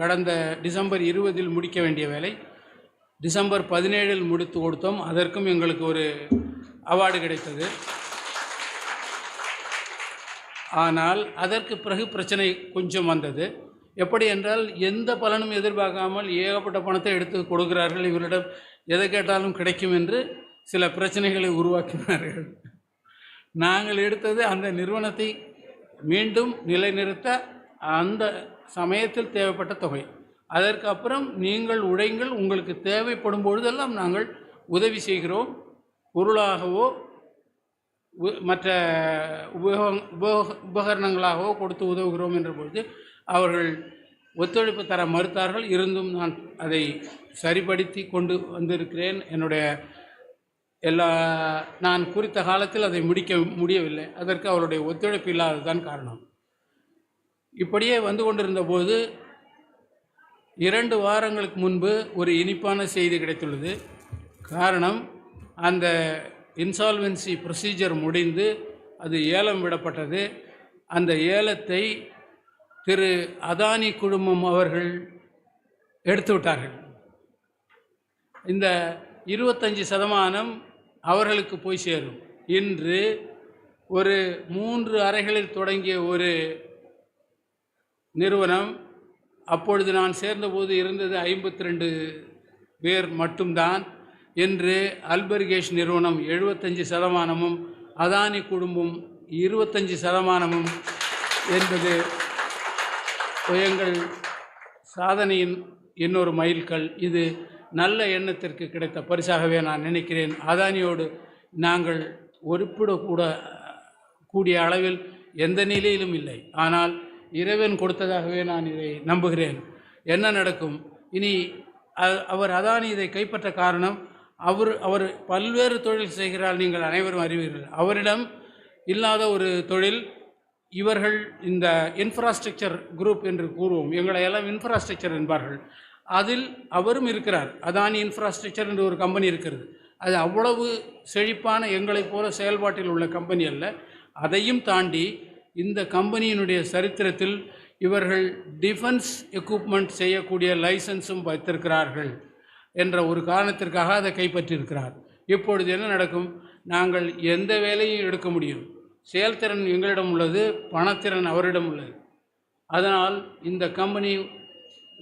கடந்த டிசம்பர் 20 முடிக்க வேண்டிய வேலை டிசம்பர் 17 முடித்து கொடுத்தோம். அதற்கும் எங்களுக்கு ஒரு அவார்டு கிடைத்தது. ஆனால் அதற்கு பிறகு பிரச்சனை கொஞ்சம் வந்தது. எப்படி என்றால், எந்த பலனும் எதிர்பார்க்காமல் ஏகப்பட்ட பணத்தை எடுத்து கொடுக்கிறார்கள், இவரிடம் எதை கேட்டாலும் கிடைக்கும் என்று சில பிரச்சனைகளை உருவாக்கினார்கள். நாங்கள் எடுத்தது அந்த நிறுவனத்தை மீண்டும் நிலைநிறுத்த அந்த சமயத்தில் தேவைப்பட்ட தொகை. அதற்கு அப்புறம் நீங்கள் உழைங்கள், உங்களுக்கு தேவைப்படும் பொழுதெல்லாம் நாங்கள் உதவி செய்கிறோம், பொருளாகவோ மற்ற உபகரணங்களாகவோ கொடுத்து உதவுகிறோம் என்ற பொழுது அவர்கள் ஒத்துழைப்பு தர மறுத்தார்கள். இருந்தும் நான் அதை சரிப்படுத்தி கொண்டு வந்திருக்கிறேன். நான் குறித்த காலத்தில் அதை முடிக்க முடியவில்லை. அதற்கு அவருடைய ஒத்துழைப்பு இல்லாததுதான் காரணம். இப்படியே வந்து கொண்டிருந்த போது 2 வாரங்களுக்கு முன்பு ஒரு இனிப்பான செய்தி கிடைத்துள்ளது. காரணம், அந்த இன்சால்வென்சி ப்ரொசீஜர் முடிந்து அது ஏலம் விடப்பட்டது. அந்த ஏலத்தை திரு அதானி குழுமம் அவர்கள் எடுத்துவிட்டார்கள். இந்த 25% அவர்களுக்கு போய் சேரும். இன்று ஒரு 3 அறைகளில் தொடங்கிய ஒரு நிறுவனம், அப்பொழுது நான் சேர்ந்தபோது இருந்தது 52 பேர் மட்டும்தான். இன்று அல்பர்கேஷ் நிறுவனம் 75%, அதானி குடும்பம் 25% என்பது எங்கள் சாதனையின் இன்னொரு மைல்கல். இது நல்ல எண்ணத்திற்கு கிடைத்த பரிசாகவே நான் நினைக்கிறேன். அதானியோடு நாங்கள் கூடிய அளவில் எந்த நிலையிலும் இல்லை. ஆனால் இறைவன் கொடுத்ததாகவே நான் இதை நம்புகிறேன். என்ன நடக்கும் இனி? அவர் அதானி இதை கைப்பற்ற காரணம், அவர் பல்வேறு தொழில் செய்கிறார், நீங்கள் அனைவரும் அறிவீர்கள். அவரிடம் இல்லாத ஒரு தொழில் இவர்கள் இந்த இன்ஃப்ராஸ்ட்ரக்சர் குரூப் என்று கூறுவோம், எங்களை எல்லாம் இன்ஃப்ராஸ்ட்ரக்சர் என்பார்கள். அதில் அவரும் இருக்கிறார். அதானி இன்ஃப்ராஸ்ட்ரக்சர் என்று ஒரு கம்பெனி இருக்கிறது. அது அவ்வளவு செழிப்பான எங்களைப் போல செயல்பாட்டில் உள்ள கம்பெனி அல்ல. அதையும் தாண்டி இந்த கம்பெனியினுடைய சரித்திரத்தில் இவர்கள் டிஃபென்ஸ் எக்யூப்மெண்ட் செய்யக்கூடிய லைசன்ஸும் வைத்திருக்கிறார்கள் என்ற ஒரு காரணத்திற்காக அதை கைப்பற்றியிருக்கிறார். இப்பொழுது என்ன நடக்கும்? நாங்கள் எந்த வேலையும் எடுக்க முடியும். செயல்திறன் எங்களிடம் உள்ளது, பணத்திறன் அவரிடம் உள்ளது. அதனால் இந்த கம்பெனி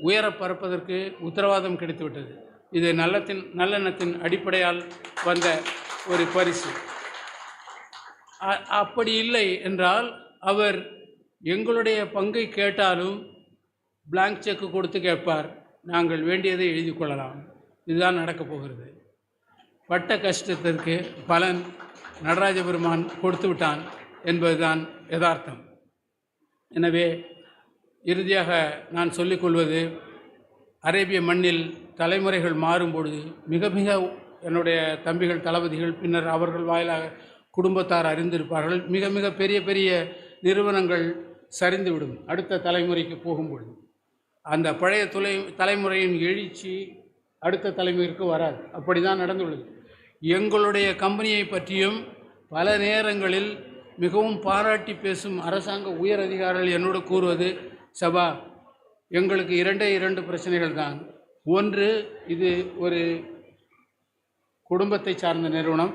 உயர பறப்பதற்கு உத்தரவாதம் கிடைத்துவிட்டது. இது நல்லெண்ணத்தின் அடிப்படையால் வந்த ஒரு பரிசு. அப்படி இல்லை என்றால் அவர் எங்களுடைய பங்கை கேட்டாலும் பிளாங்க் செக்கு கொடுத்து கேட்பார். நாங்கள் வேண்டியதை எழுதி கொள்ளலாம். இதுதான் நடக்கப் போகிறது. பட்ட கஷ்டத்திற்கு பலன் நடராஜ பெருமான் கொடுத்து விட்டான் என்பதுதான் யதார்த்தம். எனவே இறுதியாக நான் சொல்லிக்கொள்வது, அரேபிய மண்ணில் தலைமுறைகள் மாறும்பொழுது மிக மிக என்னுடைய தம்பிகள் தளபதிகள் பின்னர் அவர்கள் வாயிலாக குடும்பத்தார் அறிந்திருப்பார்கள், மிக மிக பெரிய பெரிய நிறுவனங்கள் சரிந்துவிடும் அடுத்த தலைமுறைக்கு போகும்பொழுது. அந்த பழைய தலைமுறையின் எழுச்சி அடுத்த தலைமுறைக்கு வராது. அப்படி தான் நடந்துள்ளது. எங்களுடைய கம்பெனியை பற்றியும் பல நேரங்களில் மிகவும் பாராட்டி பேசும் அரசாங்க உயர் அதிகாரிகள் என்னோடு கூறுவது, சபா, எங்களுக்கு இரண்டு பிரச்சனைகள் தான். ஒன்று, இது ஒரு குடும்பத்தை சார்ந்த நிறுவனம்.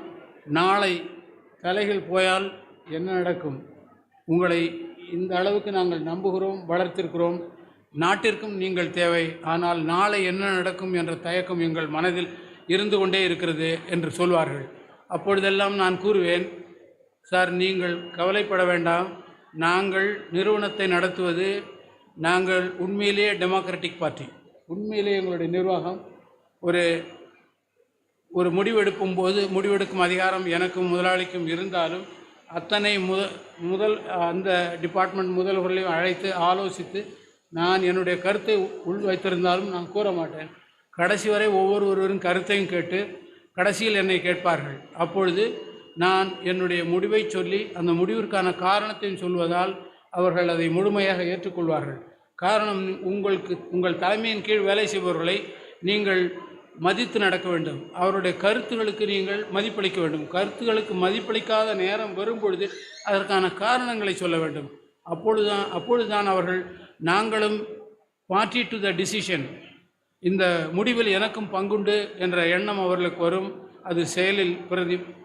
நாளை தலைகள் போயால் என்ன நடக்கும்? உங்களை இந்த அளவுக்கு நாங்கள் நம்புகிறோம், வளர்த்திருக்கிறோம். நாட்டிற்கும் நீங்கள் தேவை. ஆனால் நாளை என்ன நடக்கும் என்ற தயக்கம் எங்கள் மனதில் இருந்து கொண்டே இருக்கிறது என்று சொல்வார்கள். அப்பொழுதெல்லாம் நான் கூறுவேன், சார், நீங்கள் கவலைப்பட வேண்டாம். நாங்கள் நிறுவனத்தை நடத்துவது, நாங்கள் உண்மையிலேயே டெமோக்ராட்டிக் பார்ட்டி. உண்மையிலேயே எங்களுடைய நிர்வாகம் ஒரு முடிவெடுக்கும் போது முடிவெடுக்கும் அதிகாரம் எனக்கும் முதலாளிக்கும் இருந்தாலும் அத்தனை அந்த டிபார்ட்மெண்ட் முதல்வர்களையும் அழைத்து ஆலோசித்து நான் என்னுடைய கருத்தை உள் வைத்திருந்தாலும் நான் கூற மாட்டேன். கடைசி வரை ஒவ்வொருவரும் கருத்தையும் கேட்டு கடைசியில் என்னை கேட்பார்கள். அப்பொழுது நான் என்னுடைய முடிவை சொல்லி அந்த முடிவிற்கான காரணத்தையும் சொல்வதால் அவர்கள் அதை முழுமையாக ஏற்றுக்கொள்வார்கள். காரணம், உங்கள் தலைமையின் கீழ் வேலை செய்பவர்களை நீங்கள் மதித்து நடக்க வேண்டும். அவருடைய கருத்துகளுக்கு நீங்கள் மதிப்பளிக்க வேண்டும். கருத்துகளுக்கு மதிப்பளிக்காத நேரம் வரும்பொழுது அதற்கான காரணங்களை சொல்ல வேண்டும். அப்பொழுதுதான் அவர்கள் நாங்களும் பார்ட்டி டு த டிசிஷன், இந்த முடிவில் எனக்கும் பங்குண்டு என்ற எண்ணம் அவர்களுக்கு வரும். அது செயலில்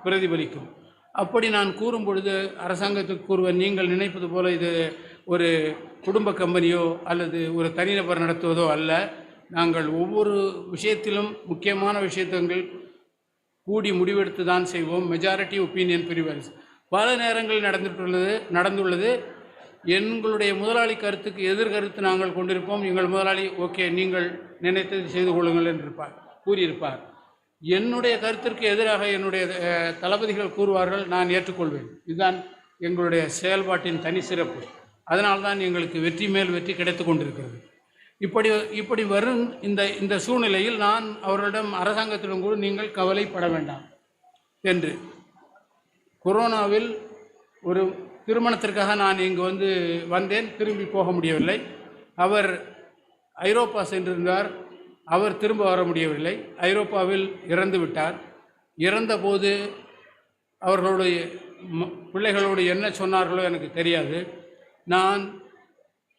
பிரதிபலிக்கும். அப்படி நான் கூறும் பொழுது அரசாங்கத்துக்கு கூறுவேன், நீங்கள் நினைப்பது போல இது ஒரு குடும்ப கம்பெனியோ அல்லது ஒரு தனிநபர் நடத்துவதோ அல்ல. நாங்கள் ஒவ்வொரு விஷயத்திலும் முக்கியமான விஷயங்கள் கூடி முடிவெடுத்து தான் செய்வோம். Majority opinion prevails. பல நேரங்கள் நடந்துள்ளது. எங்களுடைய முதலாளி கருத்துக்கு எதிர்கருத்து நாங்கள் கொண்டிருப்போம். எங்கள் முதலாளி ஓகே, நீங்கள் நினைத்தது செய்து கொள்ளுங்கள் என்று கூறியிருப்பார். என்னுடைய கருத்திற்கு எதிராக என்னுடைய தளபதிகள் கூறுவார்கள், நான் ஏற்றுக்கொள்வேன். இதுதான் எங்களுடைய செயல்பாட்டின் தனி சிறப்பு. அதனால்தான் எங்களுக்கு வெற்றி மேல் வெற்றி கிடைத்து கொண்டிருக்கிறது. இப்படி வரும் இந்த சூழ்நிலையில் நான் அவர்களிடம், அரசாங்கத்திடம் கூட நீங்கள் கவலைப்பட வேண்டாம் என்று. கொரோனாவில் ஒரு திருமணத்திற்காக நான் இங்கு வந்தேன். திரும்பி போக முடியவில்லை. அவர் ஐரோப்பா சென்றிருந்தார். அவர் திரும்ப வர முடியவில்லை. ஐரோப்பாவில் இறந்து விட்டார். இறந்தபோது அவர்களுடைய பிள்ளைகளோடு என்ன சொன்னார்களோ எனக்கு தெரியாது. நான்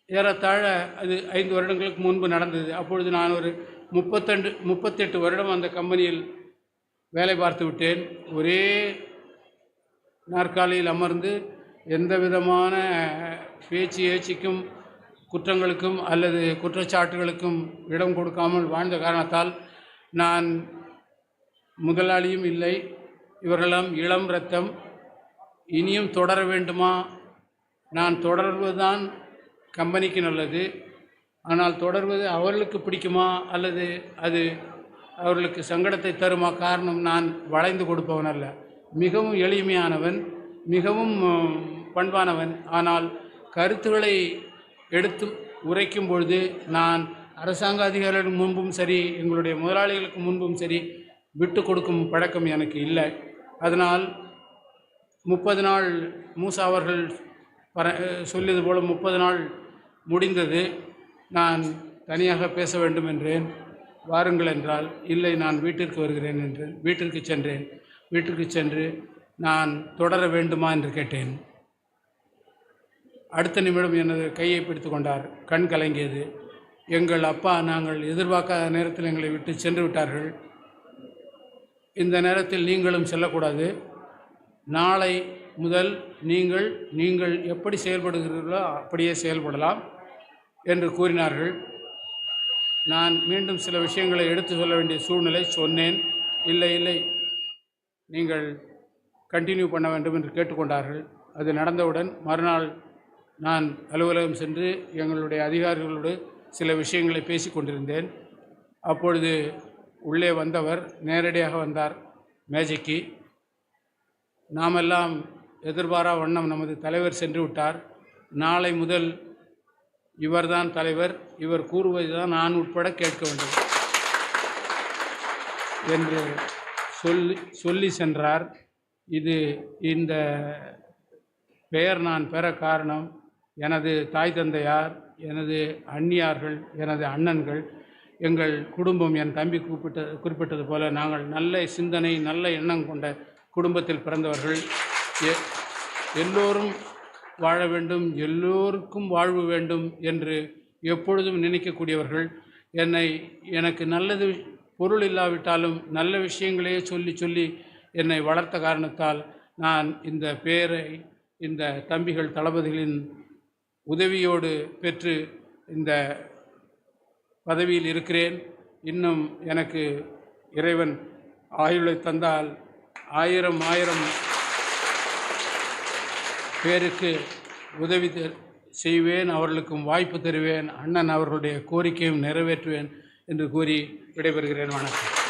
ஏறத்தாழ அது 5 வருடங்களுக்கு முன்பு நடந்தது. அப்பொழுது நான் ஒரு 38 வருடம் அந்த கம்பெனியில் வேலை பார்த்து விட்டேன். ஒரே நாற்காலியில் அமர்ந்து எந்த விதமான ஏச்சிக்கும் குற்றங்களுக்கும் அல்லது குற்றச்சாட்டுகளுக்கும் இடம் கொடுக்காமல் வாழ்ந்த காரணத்தால் நான் முதலாளியும் இல்லை. இவர்களெல்லாம் இளம் இரத்தம். இனியும் தொடர வேண்டுமா? நான் தொடர்வதுதான் கம்பெனிக்கு நல்லது. ஆனால் தொடர்வது அவர்களுக்கு பிடிக்குமா அல்லது அது அவர்களுக்கு சங்கடத்தை தருமா? காரணம், நான் வளைந்து கொடுப்பவன் அல்ல. மிகவும் எளிமையானவன், மிகவும் பண்பானவன். ஆனால் கருத்துக்களை எடுத்து உரைக்கும் பொழுது நான் அரசாங்க அதிகாரிகளுக்கு முன்பும் சரி, எங்களுடைய முதலாளிகளுக்கு முன்பும் சரி, விட்டு கொடுக்கும் பழக்கம் எனக்கு இல்லை. அதனால் 30 நாள் மூசா அவர்கள் சொல்லியது போல 30 நாள் முடிந்தது. நான் தனியாக பேச வேண்டும் என்றேன். வாருங்கள் என்றால், இல்லை நான் வீட்டிற்கு வருகிறேன் என்று வீட்டிற்கு சென்றேன். வீட்டிற்கு சென்று நான் தொடர வேண்டுமா என்று கேட்டேன். அடுத்த நிமிடம் எனது கையை பிடித்து கொண்டார். கண் கலங்கியது. எங்கள் அப்பா நாங்கள் எதிர்பார்க்காத நேரத்தில் எங்களை விட்டு சென்று விட்டார்கள். இந்த நேரத்தில் நீங்களும் செல்லக்கூடாது. நாளை முதல் நீங்கள் எப்படி செயல்படுகிறீர்களோ அப்படியே செயல்படலாம் என்று கூறினார்கள். நான் மீண்டும் சில விஷயங்களை எடுத்து சொல்ல வேண்டிய சூழ்நிலை. சொன்னேன், இல்லை நீங்கள் கண்டினியூ பண்ண வேண்டும் என்று கேட்டுக்கொண்டார்கள். அது நடந்தவுடன் மறுநாள் நான் அலுவலகம் சென்று எங்களுடைய அதிகாரிகளோடு சில விஷயங்களை பேசி கொண்டிருந்தேன். அப்பொழுது உள்ளே வந்தவர் நேரடியாக வந்தார் மேஜைக்கு. நாமெல்லாம் எதிர்பாரா வண்ணம் நமது தலைவர் சென்று விட்டார். நாளை முதல் இவர்தான் தலைவர், இவர் கூறுவதுதான் நான் உட்பட கேட்க வேண்டும் என்று சொல்லி சென்றார். இந்த பெயர் நான் பெற காரணம் எனது தாய் தந்தையார், எனது அண்ணியார்கள், எனது அண்ணன்கள், எங்கள் குடும்பம். என் தம்பி குறிப்பிட்டது போல நாங்கள் நல்ல சிந்தனை நல்ல எண்ணம் கொண்ட குடும்பத்தில் பிறந்தவர்கள். எல்லோரும் வாழ வேண்டும், எல்லோருக்கும் வாழ்வு வேண்டும் என்று எப்பொழுதும் நினைக்கக்கூடியவர்கள். எனக்கு நல்லது பொருள் இல்லாவிட்டாலும் நல்ல விஷயங்களையே சொல்லி என்னை வளர்த்த காரணத்தால் நான் இந்த பெயரை இந்த தம்பிகள் தளபதிகளின் உதவியோடு பெற்று இந்த பதவியில் இருக்கிறேன். இன்னும் எனக்கு இறைவன் ஆயுளை தந்தால் 1000 பேருக்கு உதவி செய்வேன், அவர்களுக்கும் வாய்ப்பு தருவேன், அண்ணன் அவர்களுடைய கோரிக்கையும் நிறைவேற்றுவேன் என்று கூறி விடைபெறுகிறேன். வணக்கம்.